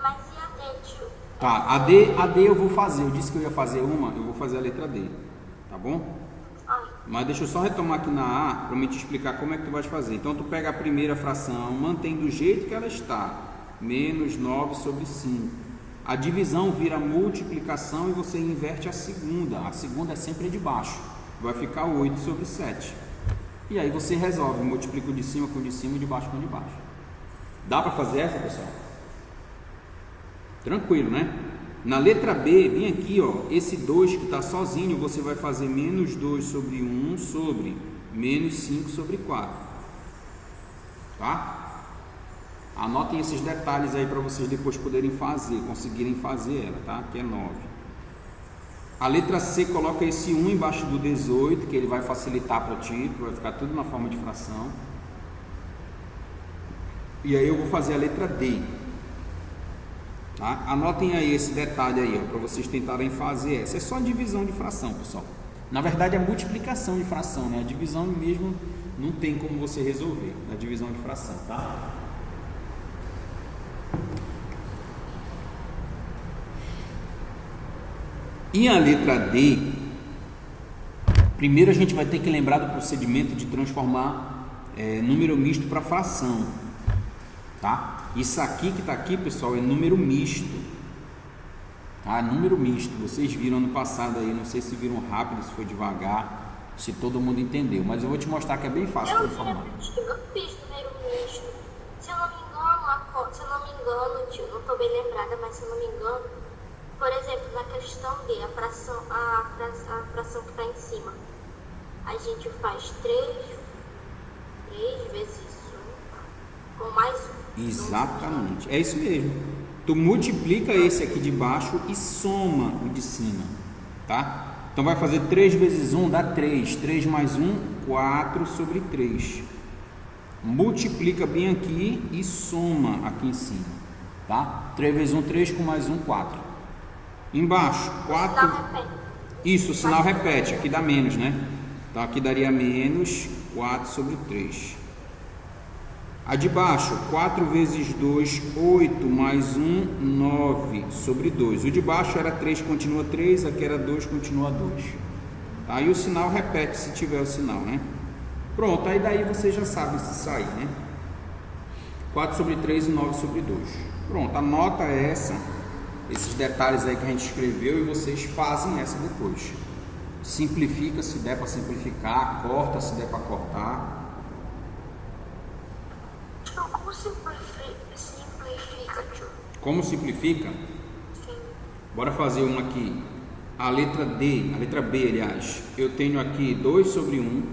Mas e a D, tio? Tá, a D eu vou fazer, eu disse que eu ia fazer uma, eu vou fazer a letra D, tá bom? Mas deixa eu só retomar aqui na A, para me te explicar como é que tu vai fazer. Então tu pega a primeira fração, mantém do jeito que ela está, menos 9 sobre 5. A divisão vira multiplicação e você inverte a segunda é sempre de baixo, vai ficar 8 sobre 7. E aí você resolve, multiplica o de cima com o de cima e de baixo com o de baixo. Dá para fazer essa, pessoal? Tranquilo, né? Na letra B, bem aqui, ó, esse 2 que está sozinho, você vai fazer menos 2 sobre 1 sobre menos 5 sobre 4. Tá? Anotem esses detalhes aí para vocês depois poderem fazer, conseguirem fazer ela, tá? Que é 9. A letra C coloca esse 1 embaixo do 18, que ele vai facilitar para ti, que vai ficar tudo na forma de fração. E aí eu vou fazer a letra D. Tá? Anotem aí esse detalhe aí, para vocês tentarem fazer essa. É só divisão de fração, pessoal. Na verdade é multiplicação de fração, né? A divisão mesmo não tem como você resolver na divisão de fração, tá? E a letra D, primeiro a gente vai ter que lembrar do procedimento de transformar número misto para fração, tá? Isso aqui que está aqui, pessoal, é número misto. Tá? Número misto. Vocês viram no passado aí, não sei se viram rápido, se foi devagar. se todo mundo entendeu. Mas eu vou te mostrar que é bem fácil de formar. Eu fiz número misto. Se eu não me engano, tio, não estou bem lembrada, mas se eu não me engano, por exemplo, na questão D, a fração que está em cima, a gente faz 3 vezes 1 com mais 1. Exatamente, é isso mesmo. Tu multiplica esse aqui de baixo e soma o de cima, tá? Então vai fazer 3 vezes 1 dá 3. 3 mais 1, 4 sobre 3. Multiplica bem aqui e soma aqui em cima, tá? 3 vezes 1, 3, com mais 1, 4. Embaixo, 4. Isso, o sinal repete, aqui dá menos, né? Então aqui daria menos 4 sobre 3. A de baixo, 4 vezes 2, 8, mais 1, 9 sobre 2. O de baixo era 3, continua 3, aqui era 2, continua 2. Aí o sinal repete se tiver o sinal, né? Pronto, aí daí você já sabe se sair, né? 4 sobre 3 e 9 sobre 2. Pronto, anota esses detalhes aí que a gente escreveu e vocês fazem essa depois. Simplifica se der para simplificar, corta se der para cortar. Como simplifica, tio? Como simplifica? Sim. Bora fazer uma aqui. A letra D, a letra B, aliás. Eu tenho aqui 2 sobre 1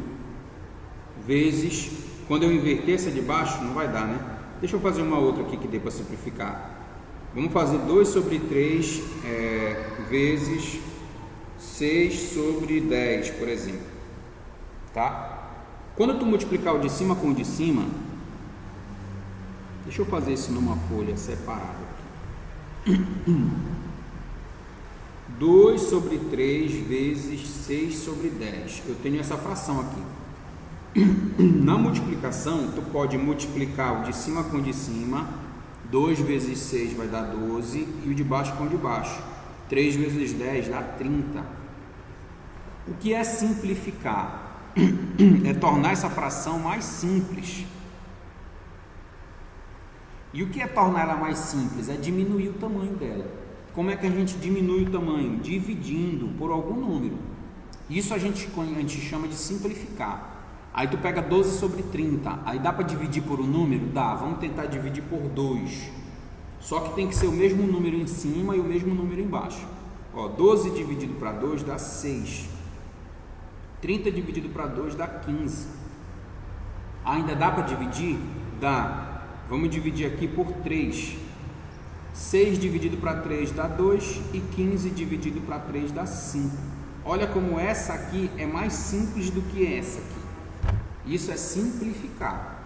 vezes, quando eu inverter essa de baixo, não vai dar, né? Deixa eu fazer uma outra aqui que dê para simplificar. Vamos fazer 2 sobre 3 vezes 6 sobre 10, por exemplo. Tá? Quando tu multiplicar o de cima com o de cima, deixa eu fazer isso numa folha separada aqui. 2 sobre 3 vezes 6 sobre 10. Eu tenho essa fração aqui. Na multiplicação, tu pode multiplicar o de cima com o de cima. 2 vezes 6 vai dar 12. E o de baixo com o de baixo. 3 vezes 10 dá 30. O que é simplificar? É tornar essa fração mais simples. E o que é tornar ela mais simples? É diminuir o tamanho dela. Como é que a gente diminui o tamanho? Dividindo por algum número. Isso a gente chama de simplificar. Aí tu pega 12 sobre 30. Aí dá para dividir por um número? Dá. Vamos tentar dividir por 2. Só que tem que ser o mesmo número em cima e o mesmo número embaixo. Ó, 12 dividido para 2 dá 6. 30 dividido para 2 dá 15. Ainda dá para dividir? Dá. Vamos dividir aqui por 3. 6 dividido para 3 dá 2 e 15 dividido para 3 dá 5. Olha como essa aqui é mais simples do que essa aqui. Isso é simplificar.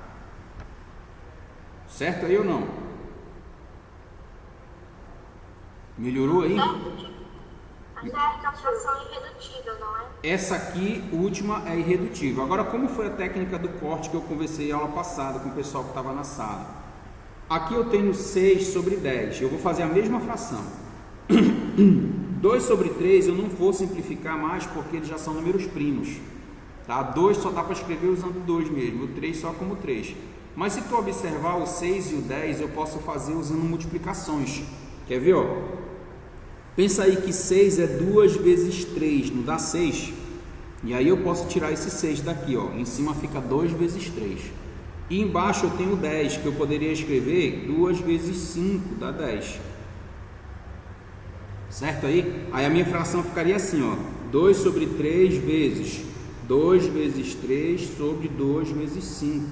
Certo aí ou não? Melhorou aí? Mas é a fração irredutível, não é? Essa aqui, última, é irredutível. Agora, como foi a técnica do corte que eu conversei aula passada com o pessoal que estava na sala? Aqui eu tenho 6 sobre 10. Eu vou fazer a mesma fração. 2 sobre 3 eu não vou simplificar mais porque eles já são números primos. Tá? 2 só dá para escrever usando 2 mesmo. O 3 só como 3. Mas se tu observar o 6 e o 10, eu posso fazer usando multiplicações. Quer ver? Ó? Pensa aí que 6 é 2 vezes 3, não dá 6? E aí eu posso tirar esse 6 daqui, ó. Em cima fica 2 vezes 3. E embaixo eu tenho 10, que eu poderia escrever 2 vezes 5, dá 10. Certo aí? Aí a minha fração ficaria assim, ó. 2 sobre 3 vezes 2 vezes 3 sobre 2 vezes 5.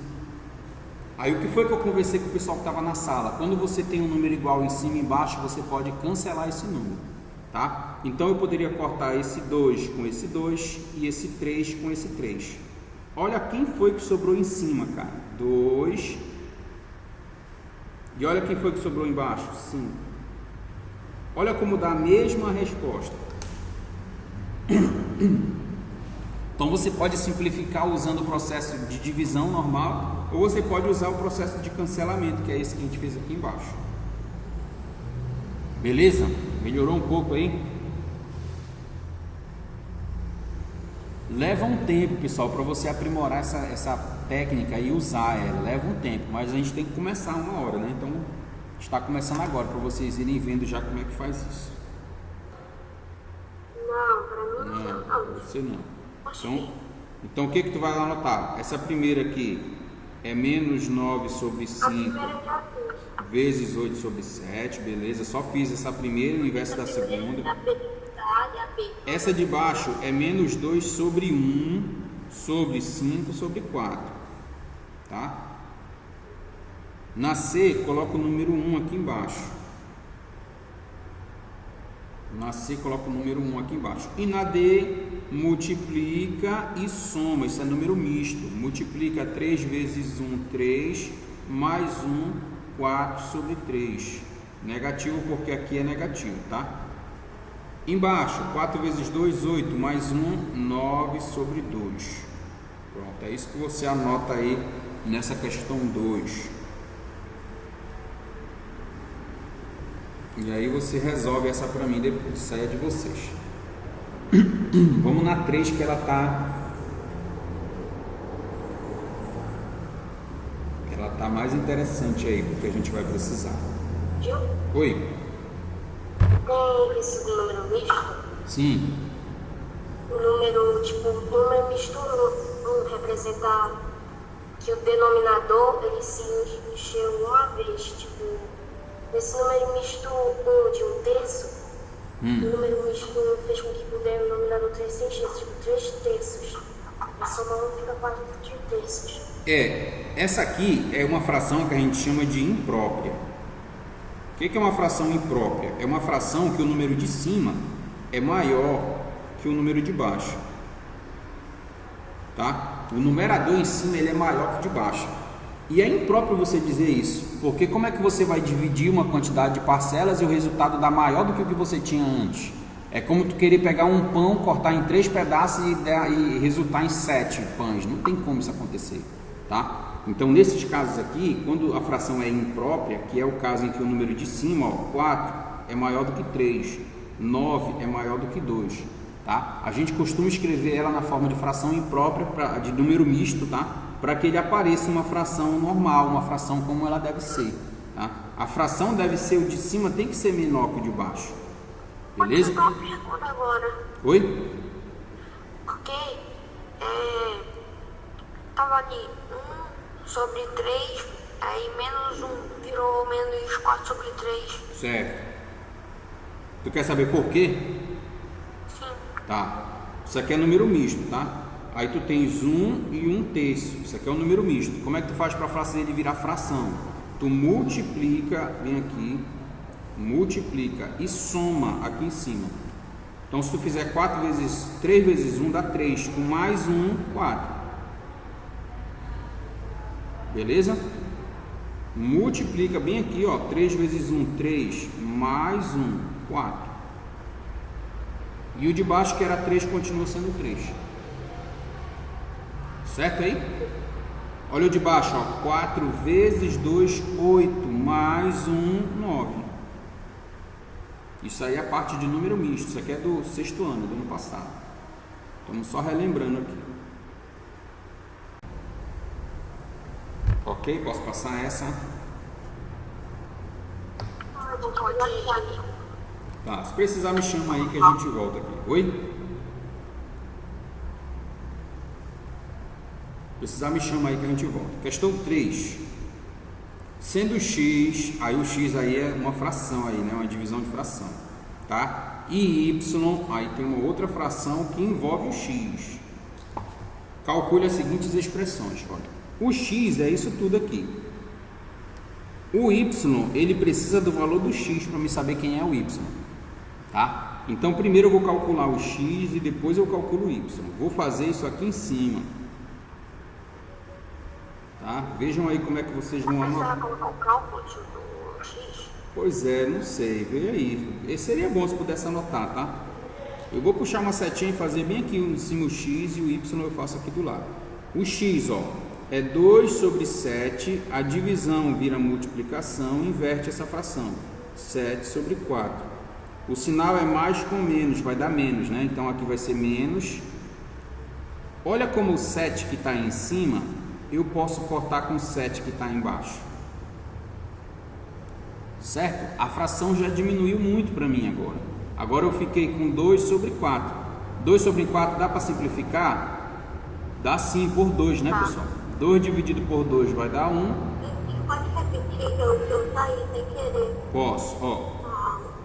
Aí o que foi que eu conversei com o pessoal que estava na sala? Quando você tem um número igual em cima e embaixo, você pode cancelar esse número, tá? Então eu poderia cortar esse 2 com esse 2 e esse 3 com esse 3. Olha quem foi que sobrou em cima, cara. 2. E olha quem foi que sobrou embaixo. 5. Olha como dá a mesma resposta. Então você pode simplificar usando o processo de divisão normal, ou você pode usar o processo de cancelamento, que é esse que a gente fez aqui embaixo. Beleza? Melhorou um pouco aí? Leva um tempo, pessoal, para você aprimorar essa técnica e usar ela. Leva um tempo, mas a gente tem que começar uma hora, né? Então, está começando agora, para vocês irem vendo já como é que faz isso. Não, para mim não. Você não. Então, Então o que tu vai anotar? Essa primeira aqui é menos 9 sobre 5 vezes 8 sobre 7, beleza? Só fiz essa primeira no inverso da segunda. Essa de baixo é menos 2 sobre 1 sobre 5 sobre 4, tá? Na C, coloca o número 1 aqui embaixo. Na C, coloca o número 1 aqui embaixo. E na D, multiplica e soma. Isso é número misto. Multiplica 3 vezes 1, 3, mais 1, 4 sobre 3. Negativo porque aqui é negativo, tá? Embaixo, 4 vezes 2, 8, mais 1, 9 sobre 2. Pronto, é isso que você anota aí nessa questão 2. E aí você resolve essa para mim depois, isso aí é de vocês. Vamos na 3 que ela tá mais interessante aí, porque a gente vai precisar. Gil? Oi? Tem esse número misto? Sim. O número misto não representa que o denominador ele se encheu uma vez, tipo, nesse número misto 1 de 1/3, o número misto 1 fez com que o denominador 3 se enchesse, tipo, 3 terços. A soma 1 fica 4 terços. Essa aqui é uma fração que a gente chama de imprópria. O que é uma fração imprópria? É uma fração que o número de cima é maior que o número de baixo, tá? O numerador em cima ele é maior que o de baixo. E é impróprio você dizer isso, porque como é que você vai dividir uma quantidade de parcelas e o resultado dá maior do que o que você tinha antes? É como tu querer pegar um pão, cortar em 3 pedaços e resultar em 7 pães. Não tem como isso acontecer, tá? Então, nesses casos aqui, quando a fração é imprópria, que é o caso em que o número de cima, 4, é maior do que 3, 9 é maior do que 2, tá? A gente costuma escrever ela na forma de fração imprópria, de número misto, tá? Para que ele apareça uma fração normal, uma fração como ela deve ser, tá? A fração deve ser, o de cima tem que ser menor que o de baixo, beleza? Agora. Oi? Porque tava ali 1 sobre 3, aí menos 1 virou menos 4 sobre 3. Certo. Tu quer saber por quê? Sim. Tá. Isso aqui é número misto, tá? Aí tu tens 1 e 1/3. Isso aqui é um número misto. Como é que tu faz para fazer ele virar fração? Tu multiplica, vem aqui, multiplica e soma aqui em cima. Então se tu fizer 3 vezes 1 dá 3, com mais 1, 4. Beleza? Multiplica bem aqui, ó, 3 vezes 1, 3, mais 1, 4. E o de baixo, que era 3, continua sendo 3. Certo aí? Olha o de baixo, ó, 4 vezes 2, 8, mais 1, 9. Isso aí é a parte de número misto. Isso aqui é do 6º ano, do ano passado. Estamos só relembrando aqui. Ok? Posso passar essa? Tá, se precisar me chama aí que a gente volta aqui. Oi? Precisar me chama aí que a gente volta. Questão 3. Sendo x, aí o x aí é uma fração aí, né? Uma divisão de fração, tá? E y, aí tem uma outra fração que envolve o x. Calcule as seguintes expressões, olha. O x é isso tudo aqui. O y, ele precisa do valor do x para me saber quem é o y, tá? Então primeiro eu vou calcular o x e depois eu calculo o y. Vou fazer isso aqui em cima. Tá? Vejam aí como é que vocês vão anotar. Colocar o cálculo do x? Pois é, não sei, vê aí. Seria bom se pudesse anotar, tá? Eu vou puxar uma setinha e fazer bem aqui em cima o x e o y eu faço aqui do lado. O x, ó, é 2 sobre 7, a divisão vira multiplicação, inverte essa fração. 7 sobre 4. O sinal é mais com menos, vai dar menos, né? Então aqui vai ser menos. Olha como o 7 que está em cima, eu posso cortar com o 7 que está embaixo. Certo? A fração já diminuiu muito para mim agora. Agora eu fiquei com 2 sobre 4. 2 sobre 4 dá para simplificar? Dá sim, por 2, né, pessoal? 2 dividido por 2 vai dar 1. Pode repetir, eu saí sem querer. Posso, ó.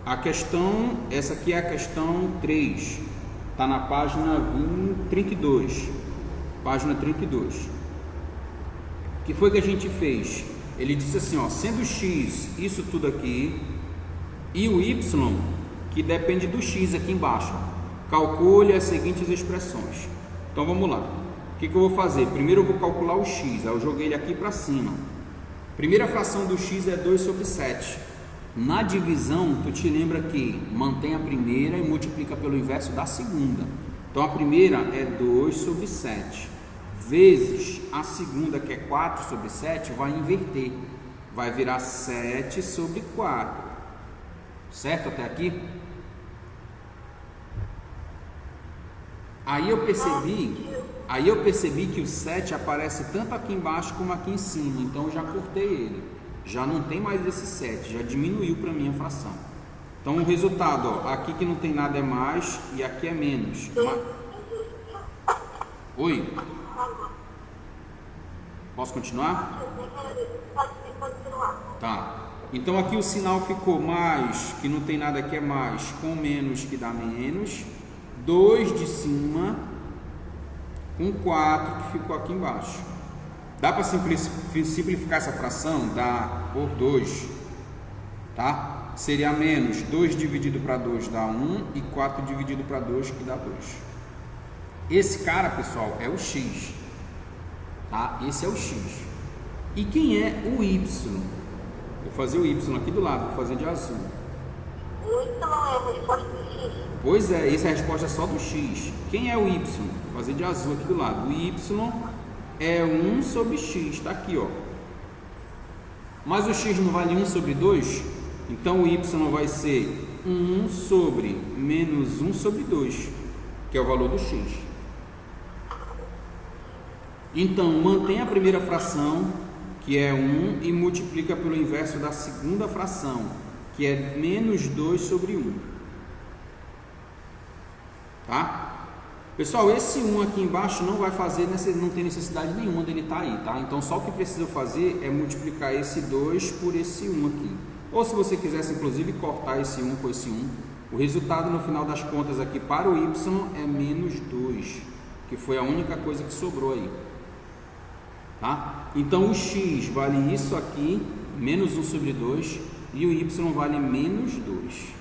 A questão, essa aqui é a questão 3. Está na página 32. Página 32. O que foi que a gente fez? Ele disse assim, ó, sendo x isso tudo aqui e o y que depende do x aqui embaixo, calcule as seguintes expressões. Então vamos lá. O que eu vou fazer? Primeiro eu vou calcular o x. Aí eu joguei ele aqui para cima. Primeira fração do x é 2 sobre 7. Na divisão, tu te lembra que mantém a primeira e multiplica pelo inverso da segunda. Então a primeira é 2 sobre 7. Vezes a segunda, que é 4 sobre 7, vai inverter. Vai virar 7 sobre 4. Certo até aqui? Aí eu percebi que o 7 aparece tanto aqui embaixo como aqui em cima. Então eu já cortei ele. Já não tem mais esse 7, já diminuiu para mim a fração. Então o resultado, ó, aqui que não tem nada é mais e aqui é menos. Oi? Posso continuar? Pode continuar. Tá. Então aqui o sinal ficou mais, que não tem nada que é mais, com menos que dá menos. 2 de cima, com 4 que ficou aqui embaixo. Dá para simplificar essa fração? Dá por 2, tá? Seria menos 2 dividido para 2 dá 1 e 4 dividido para 2 que dá 2. Esse cara, pessoal, é o x, tá? Esse é o x. E quem é o y? Vou fazer o y aqui do lado, vou fazer de azul. O y não é a resposta do x. Pois é, essa é a resposta só do x. Quem é o y? Vou fazer de azul aqui do lado. O y é 1 sobre x, está aqui, ó. Mas o x não vale 1 sobre 2? Então o y vai ser 1 sobre menos 1 sobre 2, que é o valor do x. Então mantém a primeira fração, que é 1, e multiplica pelo inverso da segunda fração, que é menos 2 sobre 1. Tá? Pessoal, esse 1 aqui embaixo não vai fazer, não tem necessidade nenhuma dele estar aí, tá? Então só o que precisa fazer é multiplicar esse 2 por esse 1 aqui. Ou se você quisesse inclusive cortar esse 1 com esse 1, o resultado no final das contas aqui para o y é menos 2, que foi a única coisa que sobrou aí. Tá? Então o x vale isso aqui, menos 1 sobre 2, e o y vale menos 2.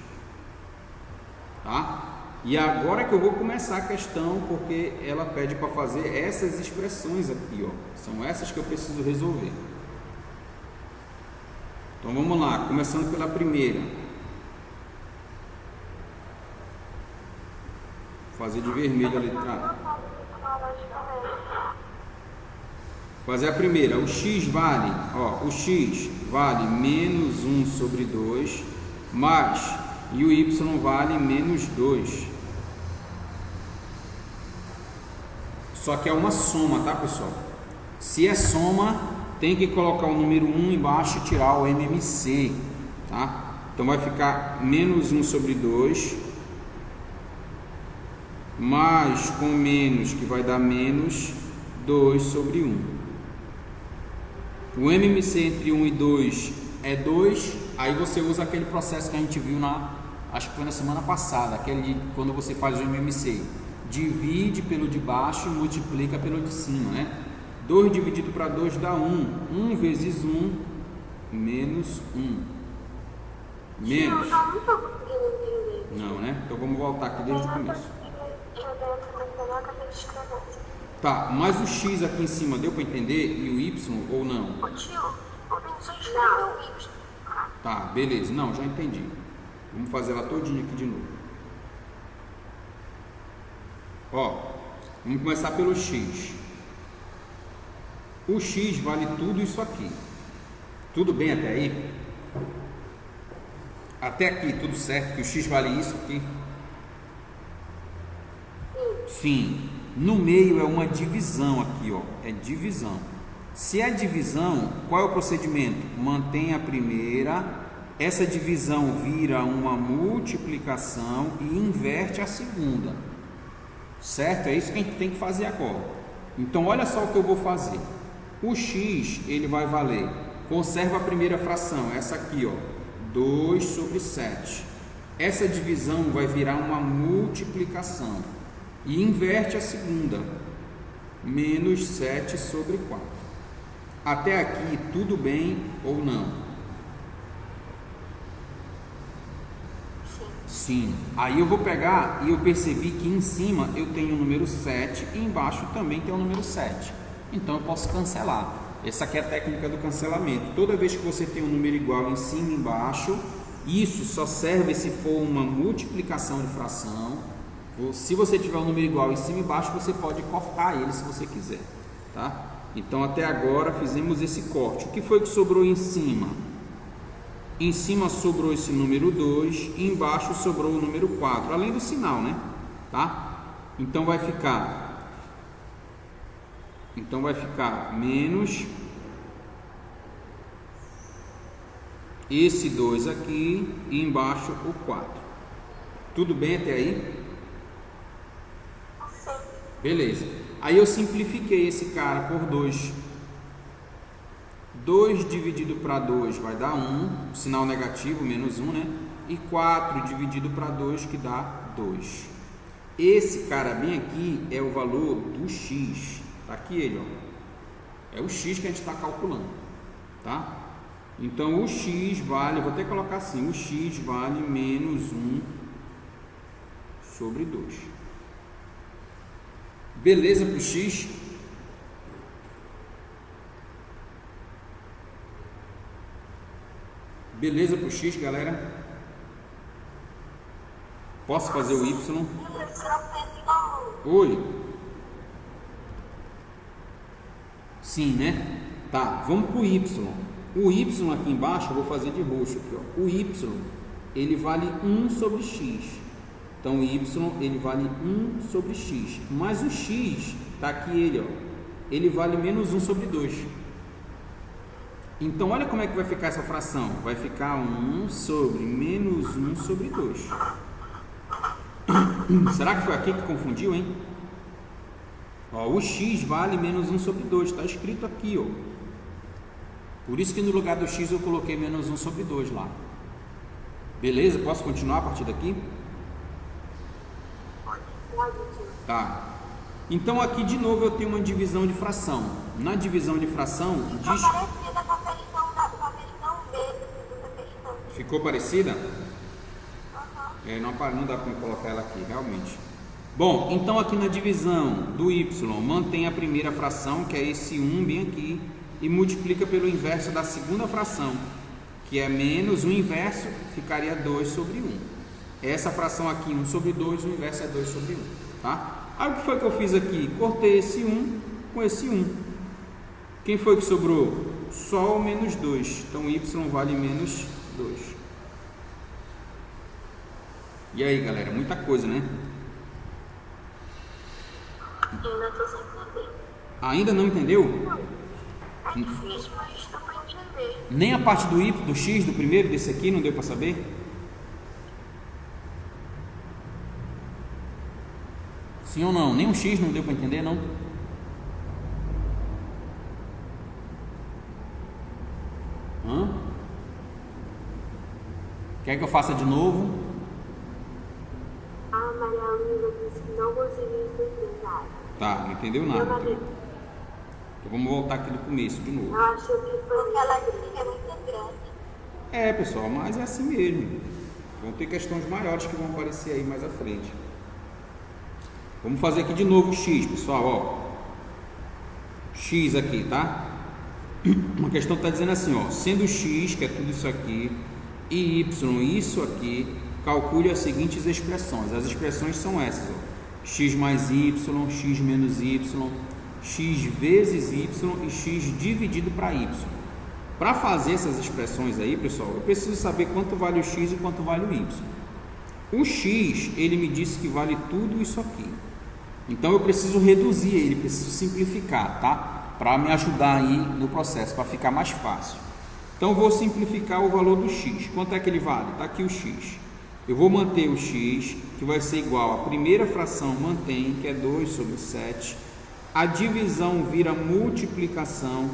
Tá? E agora que eu vou começar a questão, porque ela pede para fazer essas expressões aqui, ó. São essas que eu preciso resolver. Então vamos lá, começando pela primeira. Vou fazer de vermelho a letra A. Fazer a primeira, o x vale, ó, o x vale menos 1 sobre 2, mais, e o y vale menos 2. Só que é uma soma, tá, pessoal? Se é soma, tem que colocar o número 1 embaixo e tirar o MMC, tá? Então vai ficar menos 1 sobre 2, mais com menos, que vai dar menos 2 sobre 1. O MMC entre 1 e 2 é 2, aí você usa aquele processo que a gente viu acho que foi na semana passada, aquele quando você faz o MMC. Divide pelo de baixo e multiplica pelo de cima, né? 2 dividido para 2 dá 1. 1 vezes 1, menos 1. Menos. Não, né? Então vamos voltar aqui desde o começo. Tá, mas o x aqui em cima deu para entender? E o y ou não? Tá, beleza. Não, já entendi. Vamos fazer ela todinha aqui de novo. Ó, vamos começar pelo x. O x vale tudo isso aqui. Tudo bem até aí? Até aqui, tudo certo? Que o x vale isso aqui? Sim. No meio é uma divisão aqui, ó. É divisão. Se é divisão, qual é o procedimento? Mantém a primeira. Essa divisão vira uma multiplicação e inverte a segunda. Certo? É isso que a gente tem que fazer agora. Então, olha só o que eu vou fazer. O x, ele vai valer, conserva a primeira fração, essa aqui, ó, 2 sobre 7. Essa divisão vai virar uma multiplicação. E inverte a segunda, menos 7 sobre 4. Até aqui, tudo bem ou não? Sim. Aí eu vou pegar e eu percebi que em cima eu tenho o número 7 e embaixo também tem o número 7. Então eu posso cancelar. Essa aqui é a técnica do cancelamento. Toda vez que você tem um número igual em cima e embaixo, isso só serve se for uma multiplicação de fração. Se você tiver um número igual em cima e embaixo, você pode cortar ele se você quiser, tá? Então até agora fizemos esse corte. O que foi que sobrou em cima? Em cima sobrou esse número 2 e embaixo sobrou o número 4, além do sinal, né? Tá? Então vai ficar menos esse 2 aqui e embaixo o 4. Tudo bem até aí? Beleza. Aí eu simplifiquei esse cara por 2. 2 dividido para 2 vai dar 1, sinal negativo, menos 1, né? E 4 dividido para 2 que dá 2. Esse cara bem aqui é o valor do x. Tá aqui ele, ó. É o x que a gente está calculando, tá? Então o x vale, vou até colocar assim, o x vale menos 1 sobre 2. Beleza para o x? Beleza para o x, galera? Posso fazer o y? Oi? Sim, né? Tá, vamos para o y. O y aqui embaixo eu vou fazer de roxo aqui, ó. O y, ele vale 1 sobre x. Então o y, ele vale 1 sobre x. Mas o x, tá aqui ele, ó. Ele vale menos 1 sobre 2. Então olha como é que vai ficar essa fração. Vai ficar 1 sobre menos 1 sobre 2. Será que foi aqui que confundiu, hein? Ó, o x vale menos 1 sobre 2. Está escrito aqui, ó. Por isso que no lugar do x eu coloquei menos 1 sobre 2 lá. Beleza? Posso continuar a partir daqui? Tá. Então aqui de novo eu tenho uma divisão de fração. Na divisão de fração diz... Ficou parecida? Não dá para colocar ela aqui, realmente. Bom, então aqui na divisão do y, mantém a primeira fração, que é esse 1 bem aqui, e multiplica pelo inverso da segunda fração, que é menos o inverso, ficaria 2 sobre 1. Essa fração aqui, 1 sobre 2, o inverso é 2 sobre 1, tá? Aí o que foi que eu fiz aqui? Cortei esse 1 com esse 1. Quem foi que sobrou? Só o menos 2. Então y vale menos 2. E aí, galera? Muita coisa, né? Ainda tô sem entender. Ainda não entendeu? É difícil, mas dá pra entender. Nem a parte do y, do x, do primeiro, desse aqui, não deu para saber? Sim ou não? Nem o x não deu para entender, não? Quer que eu faça de novo? A Maria Luísa disse que não conseguiu entender nada. Tá, não entendeu nada. Então vamos voltar aqui do começo de novo. Eu acho que foi porque ela disse que é muito grande. É, pessoal, mas é assim mesmo. Vão ter questões maiores que vão aparecer aí mais à frente. Vamos fazer aqui de novo o x, pessoal, ó. X aqui, tá? Uma questão está dizendo assim, ó. Sendo x, que é tudo isso aqui, e y, isso aqui, calcule as seguintes expressões. As expressões são essas, ó. X mais y, x menos y, x vezes y e x dividido para y. Para fazer essas expressões aí, pessoal, eu preciso saber quanto vale o x e quanto vale o y. O x, ele me disse que vale tudo isso aqui. Então eu preciso reduzir ele, preciso simplificar, tá? Para me ajudar aí no processo, para ficar mais fácil. Então eu vou simplificar o valor do x. Quanto é que ele vale? Está aqui o x. Eu vou manter o x, que vai ser igual à primeira fração mantém, que é 2 sobre 7. a divisão vira multiplicação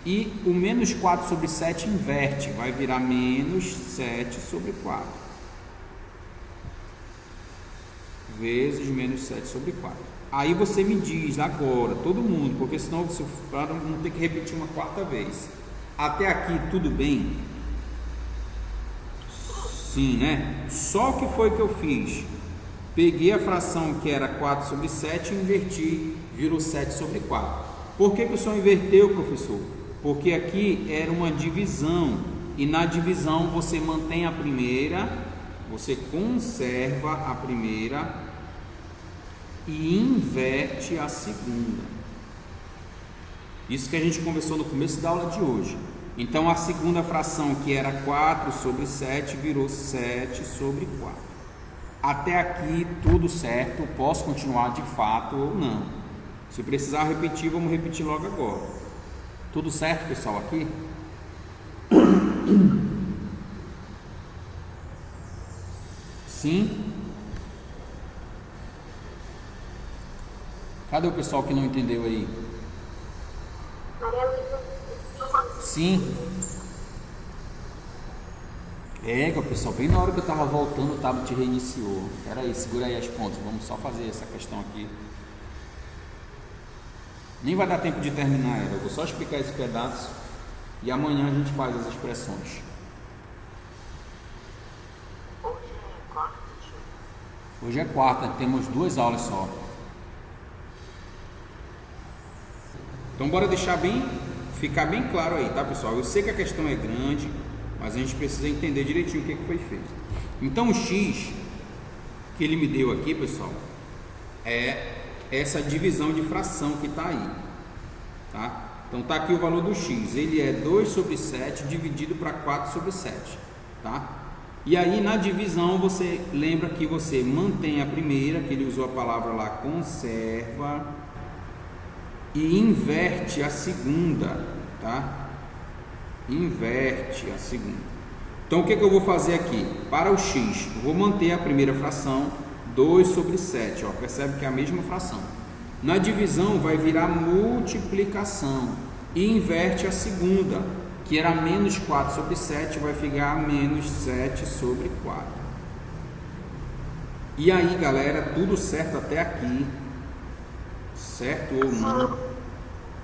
e o menos 4 sobre 7 inverte, vai virar menos 7 sobre 4, vezes menos 7 sobre 4. Aí você me diz agora, todo mundo, porque senão você não tem que repetir uma quarta vez. Até aqui tudo bem? Sim, né? Só o que foi que eu fiz? Peguei a fração que era 4 sobre 7 e inverti, virou 7 sobre 4. Por que o senhor inverteu, professor? Porque aqui era uma divisão, e na divisão você mantém a primeira, você conserva a primeira e inverte a segunda. Isso que a gente conversou no começo da aula de hoje. Então a segunda fração, que era 4 sobre 7, virou 7 sobre 4. Até aqui tudo certo, posso continuar de fato ou não. Se precisar repetir, vamos repetir logo agora. Tudo certo, pessoal, aqui? Sim? Cadê o pessoal que não entendeu aí? Sim. Pessoal, bem na hora que eu estava voltando, o tablet reiniciou. Espera aí, segura aí as pontas. Vamos só fazer essa questão aqui. Nem vai dar tempo de terminar ela. Eu vou só explicar esse pedaço e amanhã a gente faz as expressões. Hoje é quarta, temos 2 aulas só. Então bora deixar ficar bem claro aí, tá, pessoal? Eu sei que a questão é grande, mas a gente precisa entender direitinho o que foi feito. Então o x que ele me deu aqui, pessoal, é essa divisão de fração que está aí, tá? Então está aqui o valor do x, ele é 2 sobre 7 dividido para 4 sobre 7, tá? E aí na divisão você lembra que você mantém a primeira, que ele usou a palavra lá, conserva, e inverte a segunda, tá? Inverte a segunda. Então o que eu vou fazer aqui? Para o x, eu vou manter a primeira fração, 2 sobre 7, ó, percebe que é a mesma fração. Na divisão vai virar multiplicação e inverte a segunda, que era menos 4 sobre 7, vai ficar menos 7 sobre 4. E aí, galera, tudo certo até aqui? Certo ou não?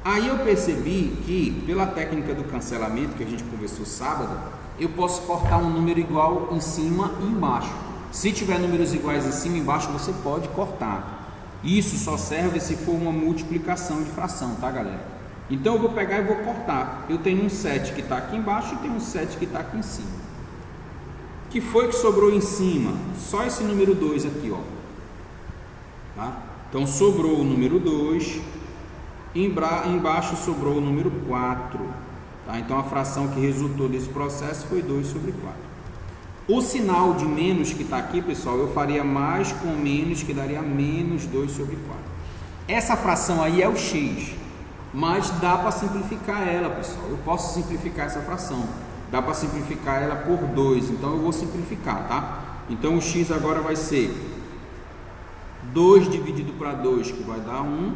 Aí eu percebi que, pela técnica do cancelamento que a gente conversou sábado, eu posso cortar um número igual em cima e embaixo. Se tiver números iguais em cima e embaixo, você pode cortar. Isso só serve se for uma multiplicação de fração, tá, galera? Então eu vou pegar e vou cortar. Eu tenho um 7 que está aqui embaixo e tenho um 7 que está aqui em cima. O que foi que sobrou em cima? Só esse número 2 aqui, ó. Tá? Então sobrou o número 2, embaixo sobrou o número 4. Tá? Então a fração que resultou desse processo foi 2 sobre 4. O sinal de menos que está aqui, pessoal, eu faria mais com menos, que daria menos 2 sobre 4. Essa fração aí é o x, mas dá para simplificar ela, pessoal. Eu posso simplificar essa fração. Dá para simplificar ela por 2, então eu vou simplificar, tá? Então o x agora vai ser 2 dividido para 2, que vai dar 1,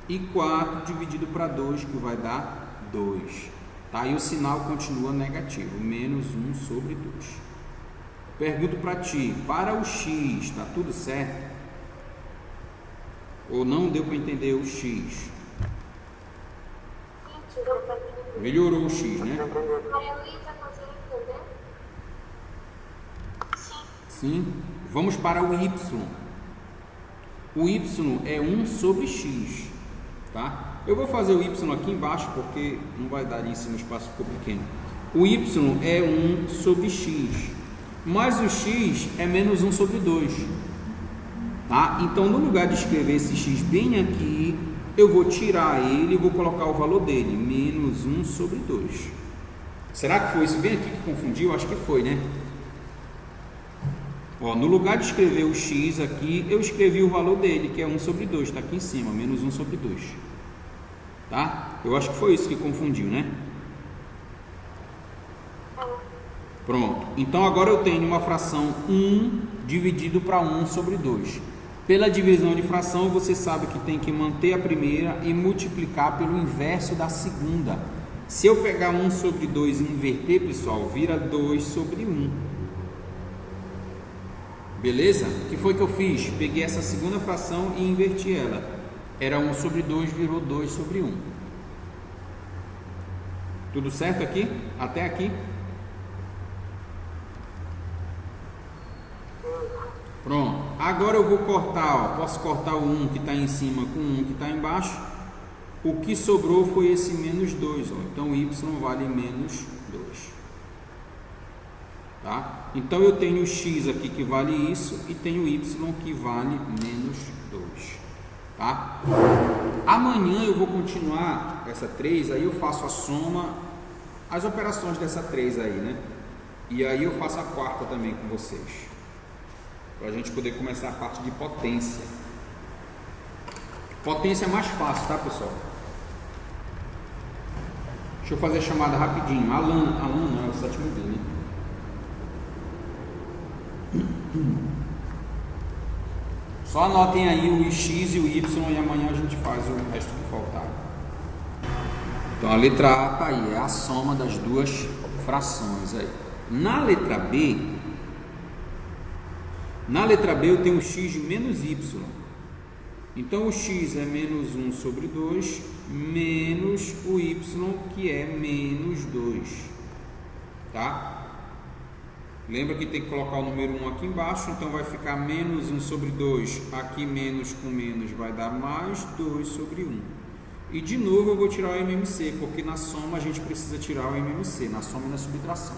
e 4 dividido para 2, que vai dar 2. Tá? E o sinal continua negativo, menos 1 sobre 2. Pergunto para ti, para o x, está tudo certo? Ou não deu para entender o x? Melhorou o x, né? Sim. Vamos para o y. O y é 1 sobre x, tá? Eu vou fazer o y aqui embaixo, porque não vai dar em cima, o espaço ficou pequeno. O y é 1 sobre x, mas o x é menos 1 sobre 2, tá? Então, no lugar de escrever esse x bem aqui, eu vou tirar ele e vou colocar o valor dele, menos 1 sobre 2. Será que foi isso bem aqui que confundiu? Acho que foi, né? Ó, no lugar de escrever o x aqui, eu escrevi o valor dele, que é 1 sobre 2, está aqui em cima, menos 1 sobre 2. Tá? Eu acho que foi isso que confundiu, né? Pronto. Então agora eu tenho uma fração 1 dividido para 1 sobre 2. Pela divisão de fração, você sabe que tem que manter a primeira e multiplicar pelo inverso da segunda. Se eu pegar 1 sobre 2 e inverter, pessoal, vira 2 sobre 1. Beleza? O que foi que eu fiz? Peguei essa segunda fração e inverti ela. Era 1 sobre 2, virou 2 sobre 1. Tudo certo aqui? Até aqui? Pronto. Agora eu vou cortar, ó. Posso cortar o 1 que está em cima com o 1 que está embaixo. O que sobrou foi esse menos 2, ó. Então y vale menos 2. Tá? Então eu tenho o x aqui que vale isso e tenho y que vale menos 2. Tá? Amanhã eu vou continuar essa 3, aí eu faço a soma, as operações dessa 3 aí, né? E aí eu faço a quarta também com vocês, para a gente poder começar a parte de potência. Potência é mais fácil, tá, pessoal? Deixa eu fazer a chamada rapidinho. Alana é o 7º B, né? Só anotem aí o x e o y e amanhã a gente faz o resto que faltar. Então a letra A tá aí, é a soma das duas frações aí. Na letra B eu tenho x de menos y. Então o x é menos 1 sobre 2 menos o y que é menos 2. Tá? Lembra que tem que colocar o número 1 aqui embaixo, então vai ficar menos 1 sobre 2, aqui menos com menos vai dar mais 2 sobre 1. E de novo eu vou tirar o MMC, porque na soma a gente precisa tirar o MMC, na soma e na subtração.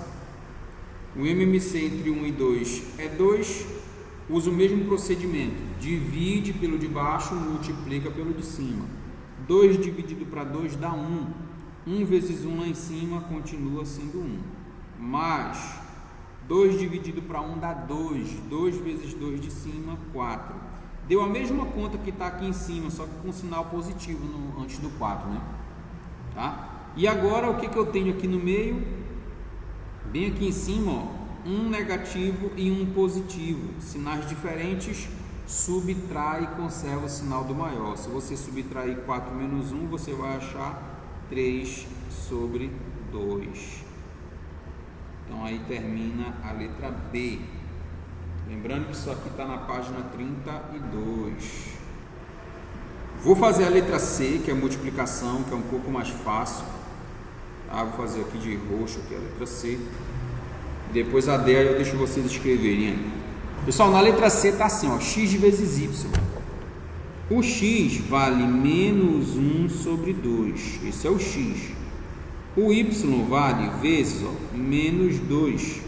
O MMC entre 1 e 2 é 2, usa o mesmo procedimento, divide pelo de baixo, multiplica pelo de cima. 2 dividido para 2 dá 1, 1 vezes 1 lá em cima continua sendo 1, mais 2 dividido para 1 dá 2, 2 vezes 2 de cima, 4. Deu a mesma conta que está aqui em cima, só que com sinal positivo antes do 4, né? Tá? E agora o que eu tenho aqui no meio? Bem aqui em cima, ó, um negativo e um positivo. Sinais diferentes, subtrai e conserva o sinal do maior. Se você subtrair 4 menos 1, você vai achar 3 sobre 2. Então aí termina a letra B. Lembrando que isso aqui está na página 32. Vou fazer a letra C, que é a multiplicação, que é um pouco mais fácil. Tá? Vou fazer aqui de roxo, que é a letra C. Depois a D aí eu deixo vocês escreverem aí. Pessoal, na letra C está assim, ó, x vezes y. O x vale menos 1 sobre 2. Esse é o x. O y vale vezes, ó, menos 2.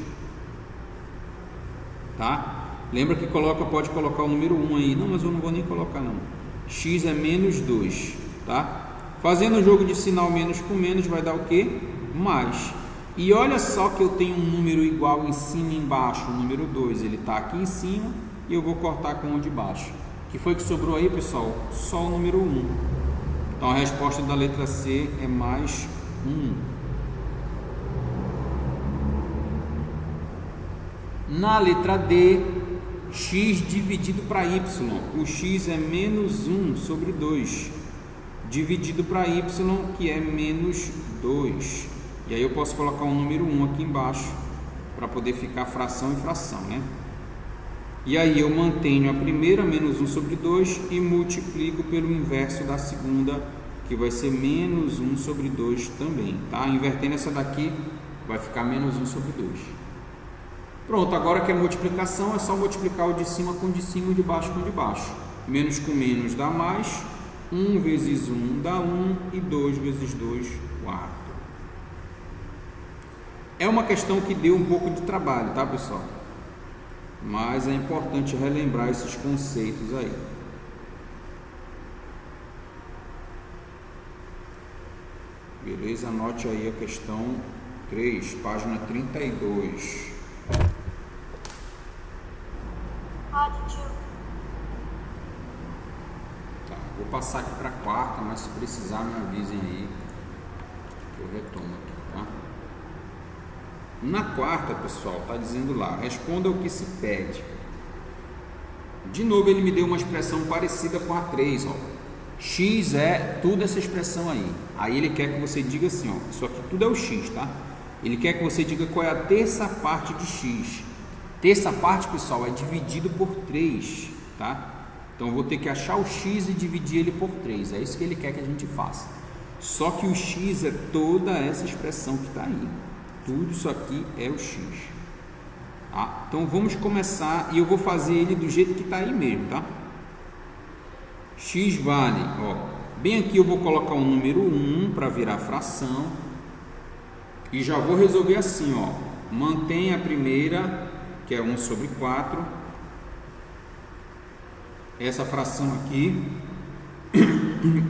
Tá? Lembra que pode colocar o número 1 aí. Não, mas eu não vou nem colocar não. X é menos 2. Tá? Fazendo o jogo de sinal menos com menos vai dar o quê? Mais. E olha só que eu tenho um número igual em cima e embaixo. O número 2, ele está aqui em cima e eu vou cortar com o de baixo. O que foi que sobrou aí, pessoal? Só o número 1. Então a resposta da letra C é mais 1. Na letra D, x dividido para y. O x é menos 1 sobre 2. Dividido para y, que é menos 2. E aí eu posso colocar um número 1 aqui embaixo, para poder ficar fração e fração, né? E aí eu mantenho a primeira, menos 1 sobre 2, e multiplico pelo inverso da segunda, que vai ser menos 1 sobre 2 também, tá? Invertendo essa daqui, vai ficar menos 1 sobre 2. Pronto, agora que é multiplicação, é só multiplicar o de cima com o de cima e o de baixo com o de baixo. Menos com menos dá mais, 1 vezes 1 dá 1 e 2 vezes 2, 4. É uma questão que deu um pouco de trabalho, tá, pessoal? Mas é importante relembrar esses conceitos aí. Beleza? Anote aí a questão 3, página 32. Tá, vou passar aqui para a quarta, mas se precisar me avisem aí que eu retomo aqui, tá? Na quarta, pessoal, tá dizendo lá, responda o que se pede. De novo ele me deu uma expressão parecida com a 3, ó. X é tudo essa expressão aí. Aí ele quer que você diga assim, ó, isso aqui tudo é o x, tá? Ele quer que você diga qual é a terça parte de x. Terça parte, pessoal, é dividido por 3, tá? Então eu vou ter que achar o x e dividir ele por 3. É isso que ele quer que a gente faça. Só que o x é toda essa expressão que está aí. Tudo isso aqui é o x. Tá? Então vamos começar e eu vou fazer ele do jeito que está aí mesmo, tá? X vale, ó, bem aqui eu vou colocar o número 1 para virar fração e já vou resolver assim, ó, mantém a primeira, que é 1 sobre 4, essa fração aqui,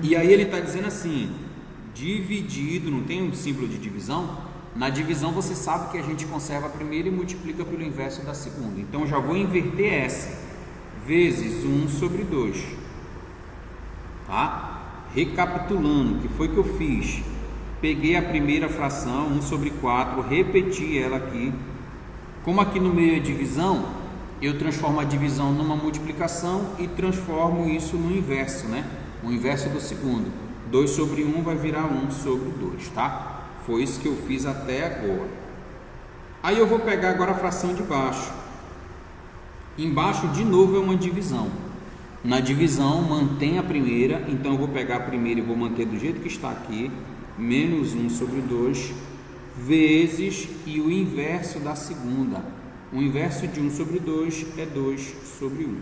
e aí ele está dizendo assim, dividido, não tem um símbolo de divisão? Na divisão você sabe que a gente conserva a primeira e multiplica pelo inverso da segunda, então já vou inverter essa, vezes 1 sobre 2. Tá? Recapitulando, o que foi que eu fiz? Peguei a primeira fração, 1 sobre 4, repeti ela aqui. Como aqui no meio é divisão, eu transformo a divisão numa multiplicação e transformo isso no inverso, né? O inverso do segundo. 2 sobre 1 vai virar 1 sobre 2, tá? Foi isso que eu fiz até agora. Aí eu vou pegar agora a fração de baixo. Embaixo, de novo, é uma divisão. Na divisão, mantém a primeira, então eu vou pegar a primeira e vou manter do jeito que está aqui, menos 1 sobre 2, vezes, e o inverso da segunda. O inverso de 1 sobre 2 é 2 sobre 1.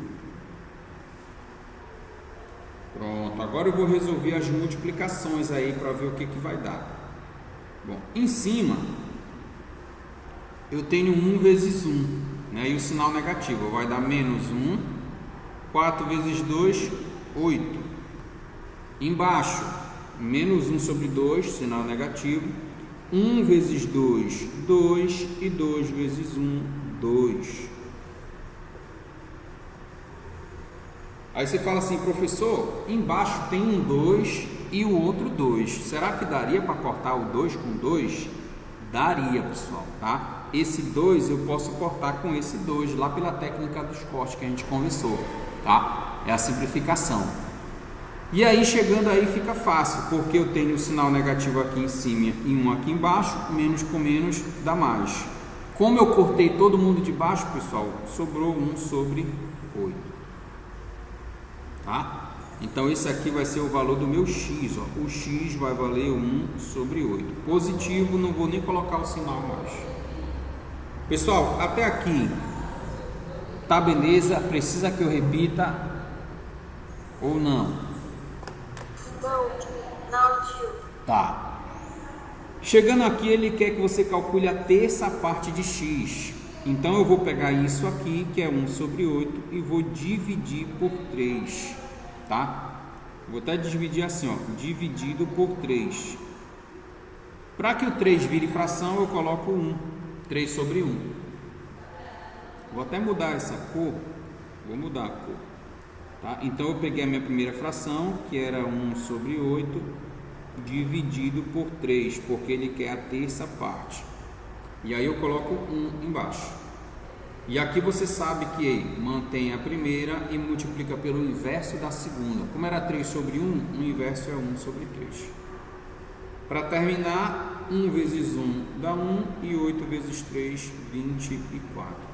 Pronto, agora eu vou resolver as multiplicações aí para ver o que vai dar. Bom, em cima, eu tenho 1 vezes 1, né, e o sinal negativo vai dar menos 1, 4 vezes 2, 8. Embaixo, menos 1 sobre 2, sinal negativo. 1 vezes 2, 2. E 2 vezes 1, 2. Aí você fala assim, professor, embaixo tem um 2 e o outro 2. Será que daria para cortar o 2 com 2? Daria, pessoal, tá? Esse 2 eu posso cortar com esse 2, lá pela técnica dos cortes que a gente conversou. Tá? É a simplificação. E aí chegando aí fica fácil, porque eu tenho o sinal negativo aqui em cima e um aqui embaixo, menos com menos dá mais. Como eu cortei todo mundo de baixo, pessoal, sobrou 1 sobre 8. Tá? Então esse aqui vai ser o valor do meu x, ó. O x vai valer 1 sobre 8. Positivo, não vou nem colocar o sinal mais. Pessoal, até aqui tá beleza? Precisa que eu repita ou não? Não, tio. Tá. Chegando aqui, ele quer que você calcule a terça parte de x. Então eu vou pegar isso aqui, que é 1 sobre 8, e vou dividir por 3. Tá? Vou até dividir assim, ó, dividido por 3. Para que o 3 vire fração, eu coloco 1. 3 sobre 1. Vou até mudar essa cor, vou mudar a cor, tá? Então eu peguei a minha primeira fração, que era 1 sobre 8, dividido por 3, porque ele quer a terça parte. E aí eu coloco 1 embaixo. E aqui você sabe que mantém a primeira e multiplica pelo inverso da segunda. Como era 3 sobre 1, o inverso é 1 sobre 3. Para terminar, 1 vezes 1 dá 1 e 8 vezes 3, 24.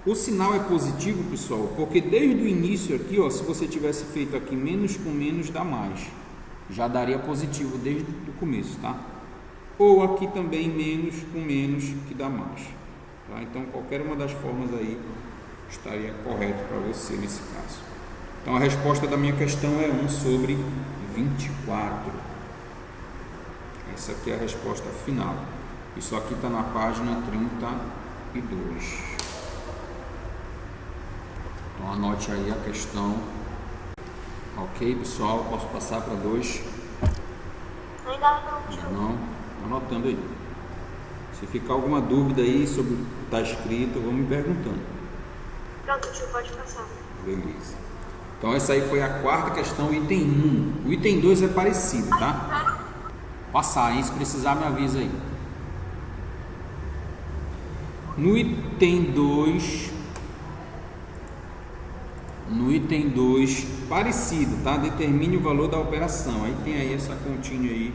O sinal é positivo, pessoal, porque desde o início aqui, ó, se você tivesse feito aqui menos com menos dá mais. Já daria positivo desde o começo, tá? Ou aqui também menos com menos que dá mais. Tá? Então qualquer uma das formas aí estaria correto para você nesse caso. Então a resposta da minha questão é 1 sobre 24. Essa aqui é a resposta final. Isso aqui está na página 32. Então anote aí a questão. Ok, pessoal? Posso passar para 2? Ainda não. Não? Anotando aí. Se ficar alguma dúvida aí sobre o que está escrito, vão me perguntando. Pronto, tio, pode passar. Beleza. Então essa aí foi a quarta questão, item 1. O item 2 é parecido, tá? Passar, hein? Se precisar, me avisa aí. No item 2, no item 2, parecido, tá? Determine o valor da operação. Aí tem aí essa continha aí,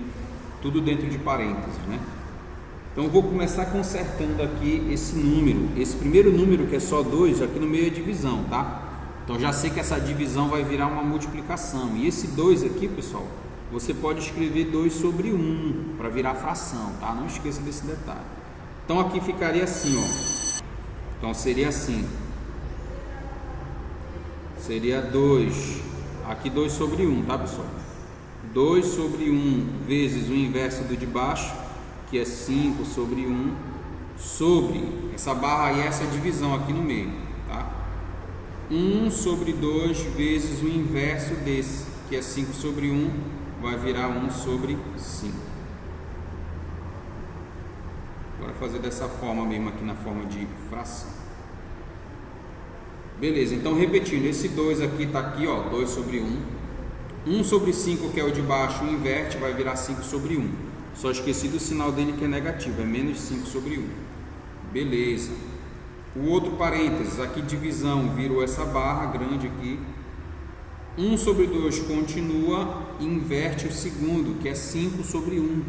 tudo dentro de parênteses, né? Então vou começar consertando aqui esse número. Esse primeiro número, que é só 2, aqui no meio é divisão, tá? Então já sei que essa divisão vai virar uma multiplicação. E esse 2 aqui, pessoal, você pode escrever 2 sobre 1 para virar fração, tá? Não esqueça desse detalhe. Então aqui ficaria assim, ó. Então seria assim. Seria 2. Aqui 2 sobre 1, tá, pessoal? 2 sobre 1 vezes o inverso do de baixo, que é 5 sobre 1, sobre essa barra aí, essa divisão aqui no meio, tá? 1 sobre 2 vezes o inverso desse, que é 5 sobre 1, vai virar 1 sobre 5. Agora fazer dessa forma mesmo aqui na forma de fração. Beleza, então repetindo, esse 2 aqui tá aqui, ó, 2 sobre 1. 1 sobre 5, que é o de baixo, inverte, vai virar 5 sobre 1. Só esqueci do sinal dele que é negativo, é menos 5 sobre 1. Beleza. O outro parênteses, aqui divisão, virou essa barra grande aqui. 1 sobre 2 continua, inverte o segundo, que é 5 sobre 1.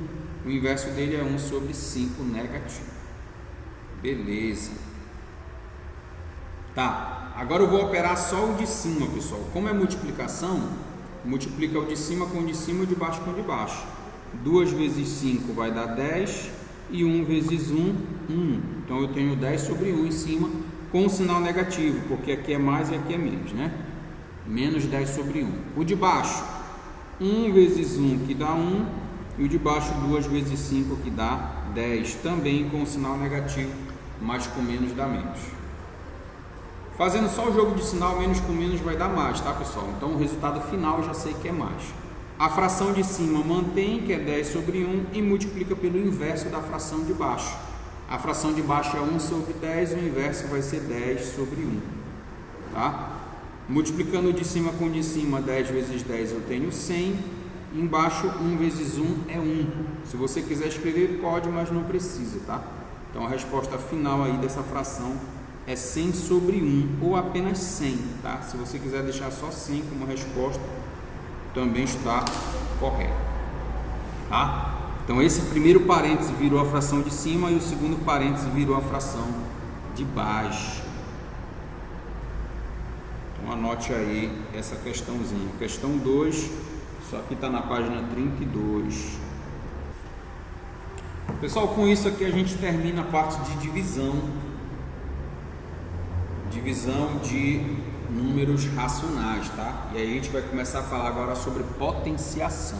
O inverso dele é 1 sobre 5 negativo. Beleza. Tá, agora eu vou operar só o de cima, pessoal. Como é multiplicação, multiplica o de cima com o de cima e o de baixo com o de baixo. 2 vezes 5 vai dar 10 e 1 vezes 1, 1. Então eu tenho 10 sobre 1 em cima com o sinal negativo, porque aqui é mais e aqui é menos, né? Menos 10 sobre 1. O de baixo, 1 vezes 1 que dá 1 e o de baixo 2 vezes 5 que dá 10, também com o sinal negativo, mais com menos dá menos. Fazendo só o jogo de sinal, menos com menos vai dar mais, tá, pessoal? Então o resultado final eu já sei que é mais. A fração de cima mantém, que é 10 sobre 1, e multiplica pelo inverso da fração de baixo. A fração de baixo é 1 sobre 10, o inverso vai ser 10 sobre 1. Tá? Multiplicando o de cima com o de cima, 10 vezes 10 eu tenho 100. Embaixo, 1 vezes 1 é 1. Se você quiser escrever, pode, mas não precisa, tá? Então a resposta final aí dessa fração é 100 sobre 1, ou apenas 100, tá? Se você quiser deixar só 100 como resposta, também está correto, tá? Então esse primeiro parênteses virou a fração de cima e o segundo parênteses virou a fração de baixo. Então anote aí essa questãozinha. Questão 2, isso aqui está na página 32. Pessoal, com isso aqui a gente termina a parte de divisão de números racionais, tá? E aí a gente vai começar a falar agora sobre potenciação.